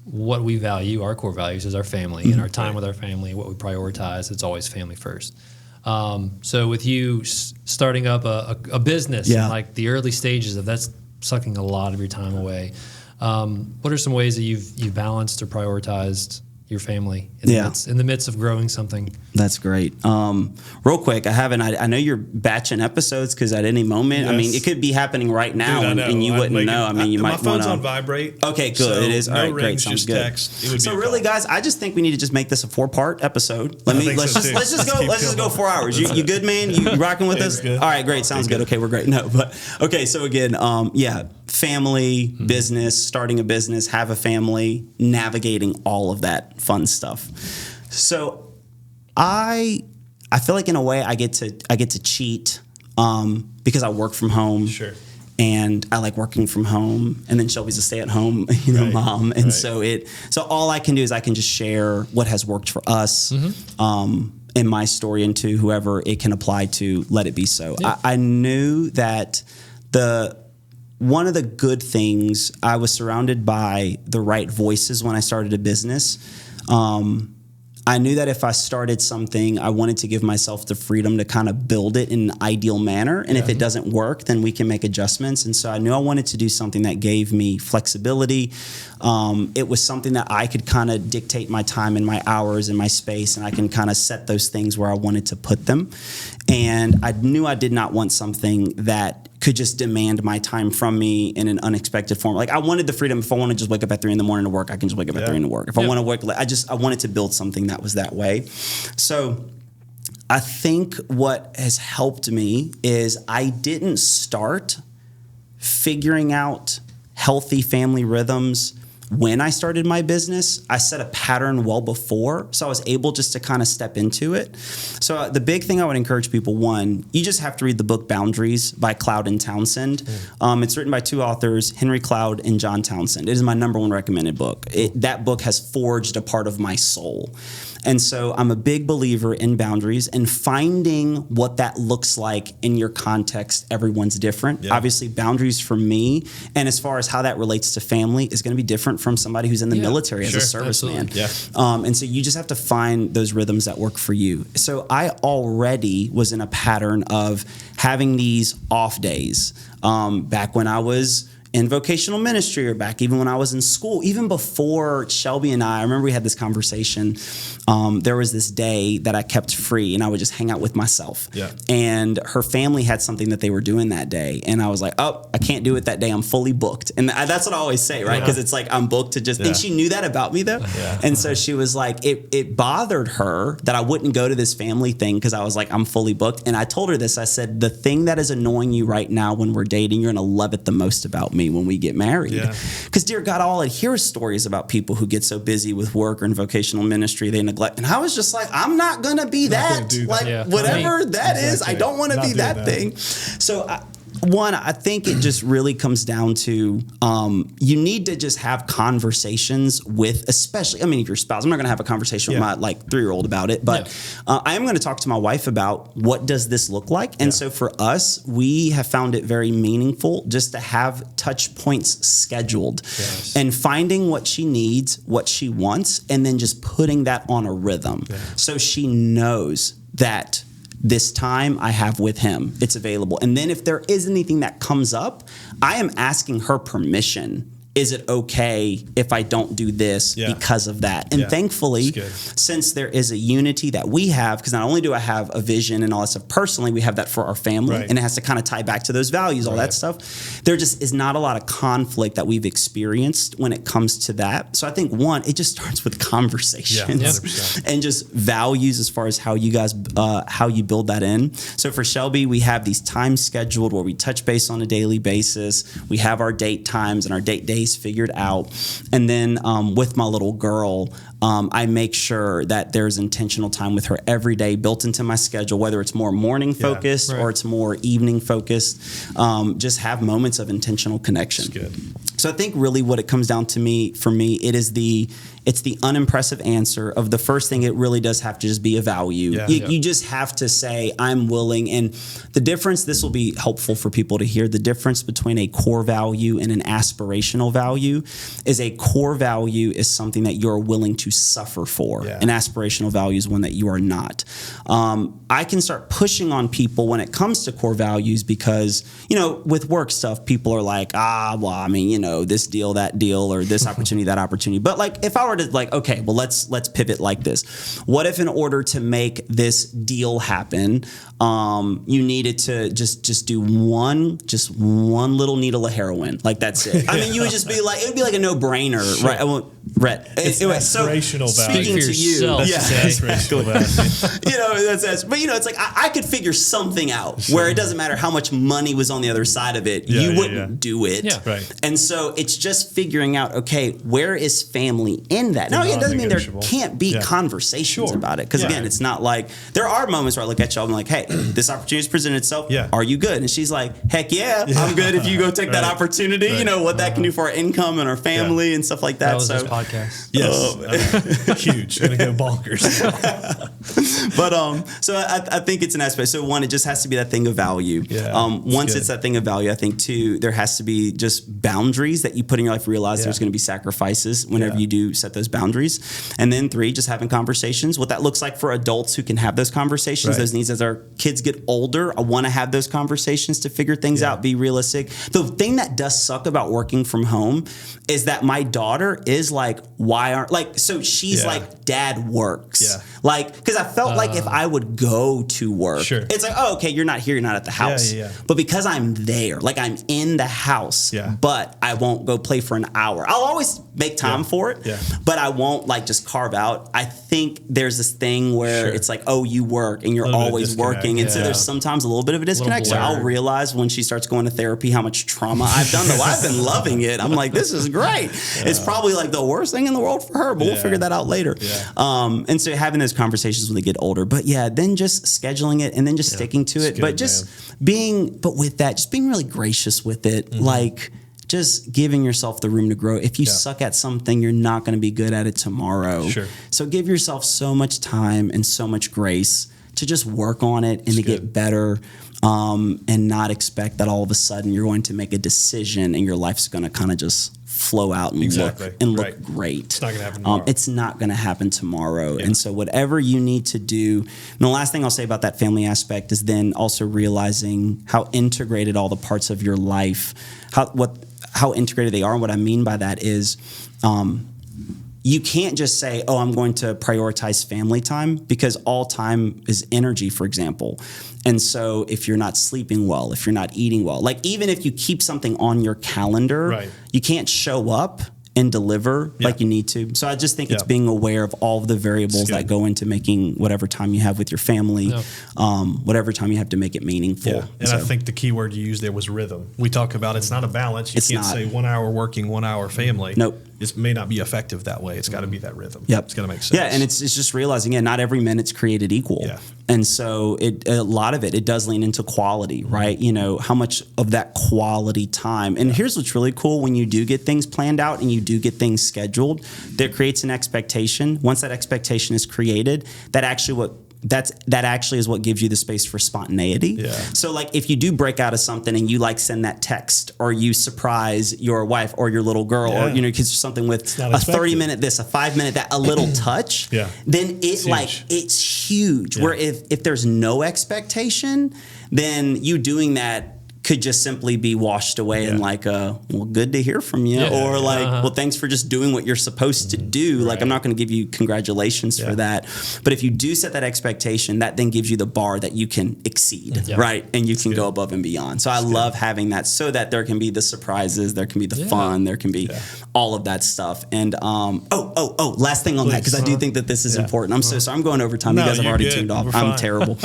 what we value, our core values, is our family and our time with our family. What we prioritize, it's always family first. So with you starting up a business, in like the early stages of that's sucking a lot of your time away. What are some ways that you've balanced or prioritized your family in the midst of growing something? That's great. Real quick, I know you're batching episodes because at any moment, yes. I mean, it could be happening right now, and you wouldn't know. I mean, you might want to. My phone's on vibrate. Okay, good. So it is. All right, rings, great. Sounds good. Text. So really, guys, I just think we need to just make this a 4-part episode. Let's just go 4 hours. You good, man? You rocking with us? Good. All right, great. Sounds good. Okay, we're great. No, but okay. So again, family, business, starting a business, have a family, navigating all of that fun stuff. So I feel like in a way I get to cheat because I work from home. Sure. And I like working from home, and then Shelby's a stay-at-home, mom, and so all I can do is I can just share what has worked for us, in my story, and to whoever it can apply to. Let it be so. Yeah. I knew that one of the good things, I was surrounded by the right voices when I started a business. I knew that if I started something, I wanted to give myself the freedom to kind of build it in an ideal manner. And if it doesn't work, then we can make adjustments. And so I knew I wanted to do something that gave me flexibility. It was something that I could kind of dictate my time and my hours and my space, and I can kind of set those things where I wanted to put them. And I knew I did not want something that could just demand my time from me in an unexpected form. Like I wanted the freedom. If I want to just wake up at 3 a.m. to work, I can just wake up at 3 to work. If I want to work, I wanted to build something that was that way. So I think what has helped me is I didn't start figuring out healthy family rhythms when I started my business. I set a pattern well before, so I was able just to kind of step into it. So the big thing I would encourage people, one, you just have to read the book Boundaries by Cloud and Townsend. It's written by 2 authors, Henry Cloud and John Townsend. It is my #1 recommended book. That book has forged a part of my soul. And so I'm a big believer in boundaries and finding what that looks like in your context. Everyone's different. Yeah. Obviously, boundaries for me, and as far as how that relates to family, is going to be different from somebody who's in the military as a serviceman. Yeah. And so you just have to find those rhythms that work for you. So I already was in a pattern of having these off days back when I was in vocational ministry, or back even when I was in school, even before Shelby and I remember we had this conversation. There was this day that I kept free and I would just hang out with myself. Yeah. And her family had something that they were doing that day. And I was like, oh, I can't do it that day. I'm fully booked. And that's what I always say, right? Because it's like, I'm booked to just, and she knew that about me though. Yeah. And so she was like, it bothered her that I wouldn't go to this family thing because I was like, I'm fully booked. And I told her this, I said, the thing that is annoying you right now when we're dating, you're going to love it the most about me when we get married. Because dear God, all I hear is stories about people who get so busy with work or in vocational ministry, they neglect. And I was just like, I'm not going to be that. Like whatever that is, I don't want to be that thing. So I think it just really comes down to you need to just have conversations with, especially, I mean, if your spouse, I'm not going to have a conversation with my 3-year-old about it, but I am going to talk to my wife about what does this look like. And so for us, we have found it very meaningful just to have touch points scheduled and finding what she needs, what she wants, and then just putting that on a rhythm. So she knows that this time I have with him, it's available. And then if there is anything that comes up, I am asking her permission. Is it okay if I don't do this because of that? And thankfully, since there is a unity that we have, because not only do I have a vision and all that stuff personally, we have that for our family, and it has to kind of tie back to those values, all that stuff. There just is not a lot of conflict that we've experienced when it comes to that. So I think, one, it just starts with conversations and just values as far as how you guys, how you build that in. So for Shelby, we have these times scheduled where we touch base on a daily basis. We have our date times and our date days figured out. And then with my little girl, I make sure that there's intentional time with her every day built into my schedule, whether it's more morning focused or it's more evening focused. Just have moments of intentional connection. That's good. So I think really what it comes down to for me, it's the unimpressive answer of the first thing. It really does have to just be a value. Yeah. You just have to say, I'm willing. And the difference, this will be helpful for people to hear, the difference between a core value and an aspirational value is a core value is something that you're willing to suffer for. Yeah. An aspirational value is one that you are not. I can start pushing on people when it comes to core values because, with work stuff, people are like, this deal, that deal, or this opportunity, that opportunity. But like, if I were to like, okay, well, let's pivot like this. What if in order to make this deal happen, you needed to just do one little needle of heroin? Like, that's it. I mean, you would just be like, it would be like a no-brainer, sure. Right? Rhett, it's aspirational value. Speaking to you, aspirational value. But it's like I could figure something out where it doesn't matter how much money was on the other side of it, you wouldn't do it. Yeah. Right. And so it's just figuring out, okay, where is family in that? Now, it doesn't mean there can't be conversations about it, because again, it's not like there are moments where I look at y'all and I'm like, hey, this opportunity has presented itself. Yeah. Are you good? And she's like, heck yeah, I'm good if you go take that opportunity. You know what that can do for our income and our family and stuff like that. That was this podcast. Yes. Huge. Gonna go bonkers. But so I think it's an aspect. So one, it just has to be that thing of value. Yeah, once it's that thing of value, I think two, there has to be just boundaries that you put in your life. Realize there's going to be sacrifices whenever you do set those boundaries. And then three, just having conversations. What that looks like for adults who can have those conversations, those needs as our kids get older. I want to have those conversations to figure things out, be realistic. The thing that does suck about working from home is that my daughter is like, so she's like, dad works. Yeah. Like, because I felt like if I would go to work, it's like, oh, okay, you're not here, you're not at the house. But because I'm there, like I'm in the house, but I won't go play for an hour. I'll always make time for it, but I won't like just carve out. I think there's this thing where it's like, oh, you work and you're always working. And so there's sometimes a little bit of a disconnect. So I'll realize when she starts going to therapy how much trauma I've done. Though I've been loving it. I'm like, this is great. It's probably like the worst thing in the world for her, but we'll figure that out later. And so having those conversations when they get older, but then just scheduling it and then just sticking to it. But just being really gracious with it. Like, just giving yourself the room to grow. If you suck at something, you're not going to be good at it tomorrow. So give yourself so much time and so much grace to just work on it and to get better, and not expect that all of a sudden you're going to make a decision and your life's going to kind of just flow out and look great. It's not going to happen tomorrow. It's not going to happen tomorrow. And so whatever you need to do, and the last thing I'll say about that family aspect is then also realizing how integrated all the parts of your life, how integrated they are. And what I mean by that is, you can't just say, oh, I'm going to prioritize family time, because all time is energy, for example. And so if you're not sleeping well, if you're not eating well, like even if you keep something on your calendar, you can't show up and deliver like you need to. So I just think it's being aware of all of the variables that go into making whatever time you have with your family, whatever time you have to make it meaningful. Yeah. And I think the key word you used there was rhythm. We talk about it's not a balance. You can't say 1 hour working, 1 hour family. Nope. It may not be effective that way. It's got to be that rhythm. Yep. It's got to make sense. Yeah, and it's just realizing, not every minute's created equal. Yeah. And so a lot of it does lean into quality, right? How much of that quality time. And here's what's really cool: when you do get things planned out and you do get things scheduled, that creates an expectation. Once that expectation is created, that actually is what gives you the space for spontaneity. Yeah. So like if you do break out of something and you like send that text, or you surprise your wife or your little girl, or because something with a 30-minute this, a 5-minute that, a little touch, then it's huge. Where if there's no expectation, then you doing that could just simply be washed away in like well, good to hear from you, or like, well, thanks for just doing what you're supposed to do. Like, I'm not going to give you congratulations for that. But if you do set that expectation, that then gives you the bar that you can exceed, right? And you can go above and beyond. So I love having that, so that there can be the surprises, there can be the fun, there can be all of that stuff. And last thing on that, because I do think that this is important. I'm so sorry, I'm going over time. You guys have already tuned off. I'm terrible.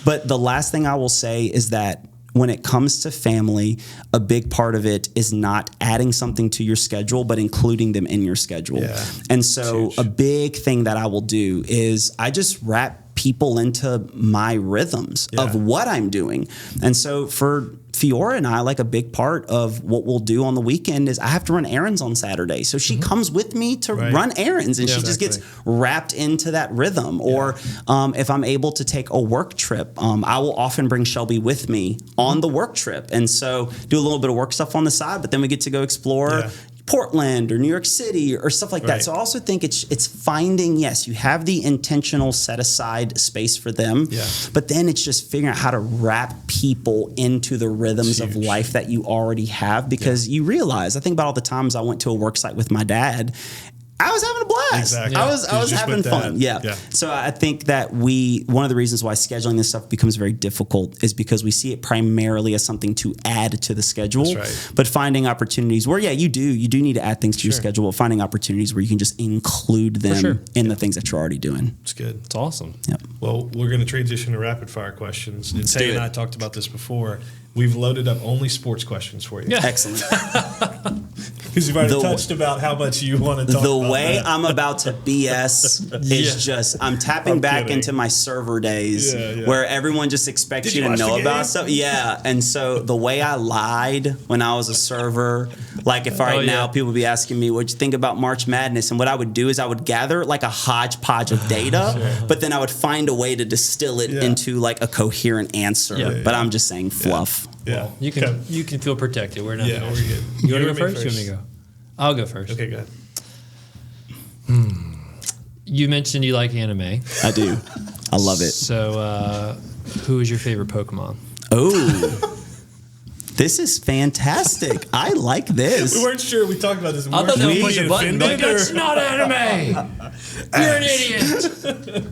But the last thing I will say is that when it comes to family, a big part of it is not adding something to your schedule, but including them in your schedule. Yeah. And so a big thing that I will do is I just wrap people into my rhythms of what I'm doing. And so for Fiora and I, like a big part of what we'll do on the weekend is I have to run errands on Saturday. So she comes with me to run errands, and she just gets wrapped into that rhythm. Or if I'm able to take a work trip, I will often bring Shelby with me on the work trip. And so do a little bit of work stuff on the side, but then we get to go explore Portland or New York City or stuff like that. So I also think it's finding, yes, you have the intentional set aside space for them, but then it's just figuring out how to wrap people into the rhythms of life that you already have, because you realize, I think about all the times I went to a work site with my dad, I was having a blast. Exactly. I was having fun. So I think that one of the reasons why scheduling this stuff becomes very difficult is because we see it primarily as something to add to the schedule. That's right. But finding opportunities where, you do need to add things to your schedule, but finding opportunities where you can just include them in the things that you're already doing. It's good. It's awesome. Yep. Well, we're going to transition to rapid fire questions. And Tahe and I talked about this before. We've loaded up only sports questions for you. Excellent. Because you've already touched about how much you want to talk about. The way I'm about to BS is just, I'm tapping back into my server days where everyone just expects you to know about stuff. Yeah. And so the way I lied when I was a server, like if now people would be asking me, what'd you think about March Madness? And what I would do is I would gather like a hodgepodge of data, but then I would find a way to distill it into like a coherent answer. But I'm just saying fluff. Yeah. You can feel protected. We're not. Yeah, we're good. You want to go first? You want me to go? I'll go first. Okay, go ahead. You mentioned you like anime. I do. I love it. So, who is your favorite Pokemon? Oh. This is fantastic. I like this. We weren't sure. We talked about this. I thought they would push a button. Like, that's not anime. You're an idiot.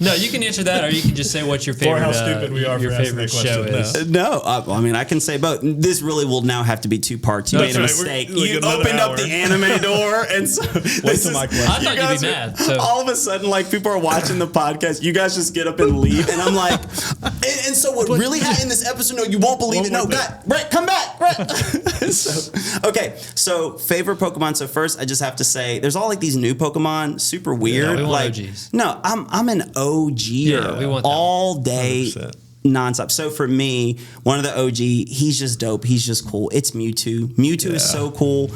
No, you can answer that, or you can just say what your favorite. Or how stupid we are your for asking favorite that show question. is. No, I mean I can say both. This really will now have to be two parts. You made a mistake. You opened up the anime door, and so wait till my question. I thought you'd be mad. So all of a sudden, like people are watching the podcast, you guys just get up and leave, and I'm like, and so what really happened in this episode? No, you won't believe it. No, Brett, come back, Brett. So favorite Pokemon. So first, I just have to say, there's all like these new Pokemon, super weird. we want like, OGs. no, I'm an OG we want that all day. 100%. Nonstop. So for me, one of the OG, he's just dope. He's just cool. It's Mewtwo. Mewtwo is so cool.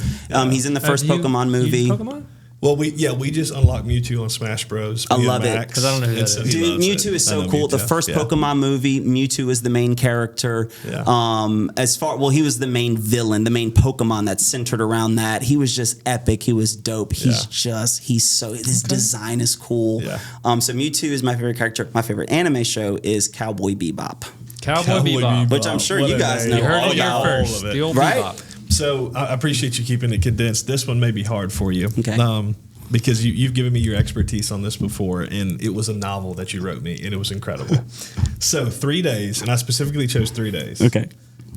He's in the first Pokemon movie. Pokemon? Well, we just unlocked Mewtwo on Smash Bros. I love it. Because I don't know who that is. Dude, Mewtwo is so cool. The first Pokemon movie, Mewtwo is the main character. He was the main villain, the main Pokemon that's centered around that. He was just epic. He was dope. His design is cool. So Mewtwo is my favorite character. My favorite anime show is Cowboy Bebop. Cowboy Bebop. Which I'm sure you guys know You heard all it here about. first. The old Bebop. So I appreciate you keeping it condensed. This one may be hard for you. Okay. Because you've given me your expertise on this before, and it was a novel that you wrote me, and it was incredible. So 3 days, and I specifically chose 3 days. Okay.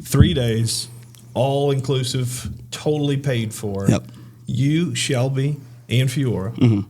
3 days, all inclusive, totally paid for. Yep. You, Shelby, and Fiora,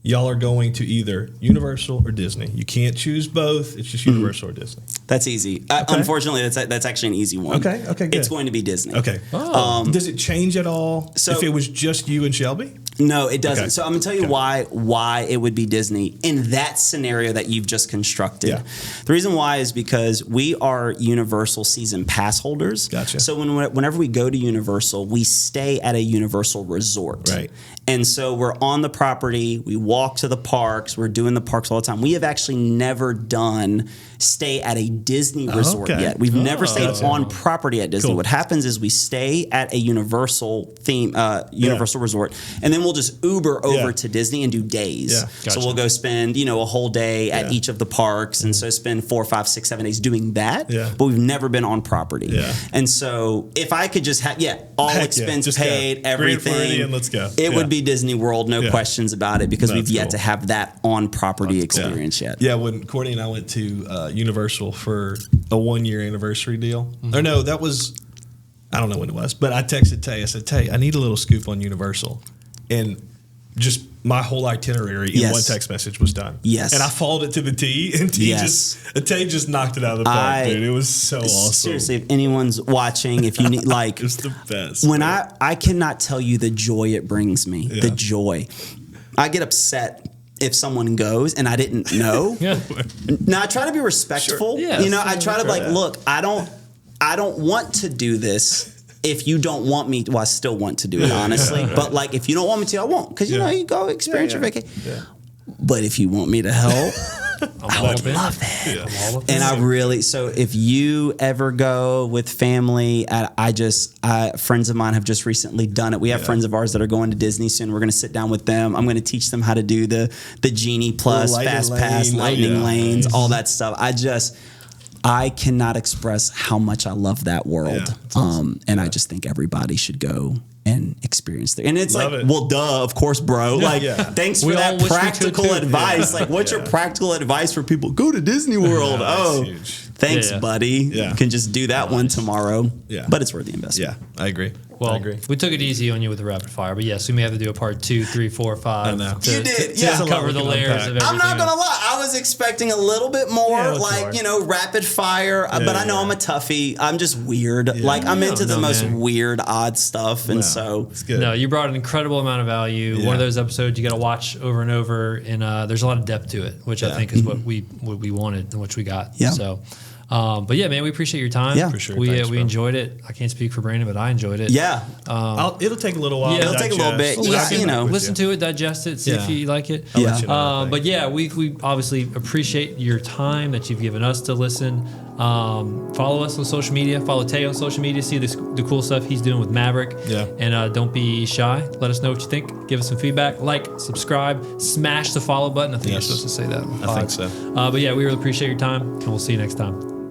y'all are going to either Universal or Disney. You can't choose both. It's just Universal or Disney. That's easy. Unfortunately, that's actually an easy one. Okay, good. It's going to be Disney. Okay. Does it change at all if it was just you and Shelby? No, it doesn't. Okay. So I'm going to tell you why it would be Disney in that scenario that you've just constructed. Yeah. The reason why is because we are Universal season pass holders. Gotcha. So whenever we go to Universal, we stay at a Universal resort. Right. And so we're on the property, we walk to the parks, we're doing the parks all the time. We have actually never done stay at a Disney resort yet. We've never stayed on property at Disney. Cool. What happens is we stay at a Universal Universal resort, and then we'll just Uber over to Disney and do days. Yeah. So we'll go spend, a whole day at each of the parks, and so spend 4, 5, 6, 7 days doing that. Yeah. But we've never been on property. Yeah. And so if I could just have, all expense Just paid, go. everything. Grand Floridian, let's go. It would be Disney World, no Yeah. questions about it, because That's we've yet cool. to have that on property experience yet. Yeah, when Courtney and I went to Universal for a 1-year anniversary deal. Or no, that was, I don't know when it was, but I texted Tahe. I said, Tahe, I need a little scoop on Universal. And just my whole itinerary in one text message was done. Yes. And I followed it to the T, and Tahe just knocked it out of the park, dude. It was so awesome. Seriously, if anyone's watching, if you need, like, it's the best. When I cannot tell you the joy it brings me, the joy. I get upset if someone goes and I didn't know. Now I try to be respectful. Sure. Yeah, you know, I try to like, look, I don't want to do this. If you don't want me, well, I still want to do it, honestly. But like, if you don't want me to, I won't. Because you know, you go experience your vacation. But if you want me to help, I would love it. And I really, so if you ever go with family, friends of mine have just recently done it. We have friends of ours that are going to Disney soon. We're going to sit down with them. I'm going to teach them how to do the Genie Plus, Fast Pass, Lightning Lanes, all that stuff. I cannot express how much I love that world. Awesome. And I just think everybody should go and experience it. And it's well, duh, of course, bro. Thanks for that practical advice. Like, what's your practical advice for people? Go to Disney World. Thanks, buddy. You can just do that one tomorrow. But it's worth the investment. I agree. Well, we took it easy on you with the rapid fire, but yes, we may have to do a part 2, 3, 4, 5. I know. You did, to cover the layers of everything. I'm not gonna lie, I was expecting a little bit more, rapid fire. But I know I'm a toughie. I'm just weird. I'm into the most weird, odd stuff, and so it's good. No, you brought an incredible amount of value. One of those episodes you got to watch over and over, and there's a lot of depth to it, which I think is what we wanted and which we got. So. But yeah, man, we appreciate your time. Yeah, for sure. We enjoyed it. I can't speak for Brandon, but I enjoyed it. Yeah. It'll take a little while. It'll take a little bit. Listen to it, digest it, see if you like it. I'll let you know but yeah, we obviously appreciate your time that you've given us to listen. Follow us on social media. Follow Tahe on social media. See the cool stuff he's doing with Maverick. And don't be shy. Let us know what you think. Give us some feedback. Like, subscribe, smash the follow button. I think you're supposed to say that. I think so. But yeah, we really appreciate your time, and we'll see you next time.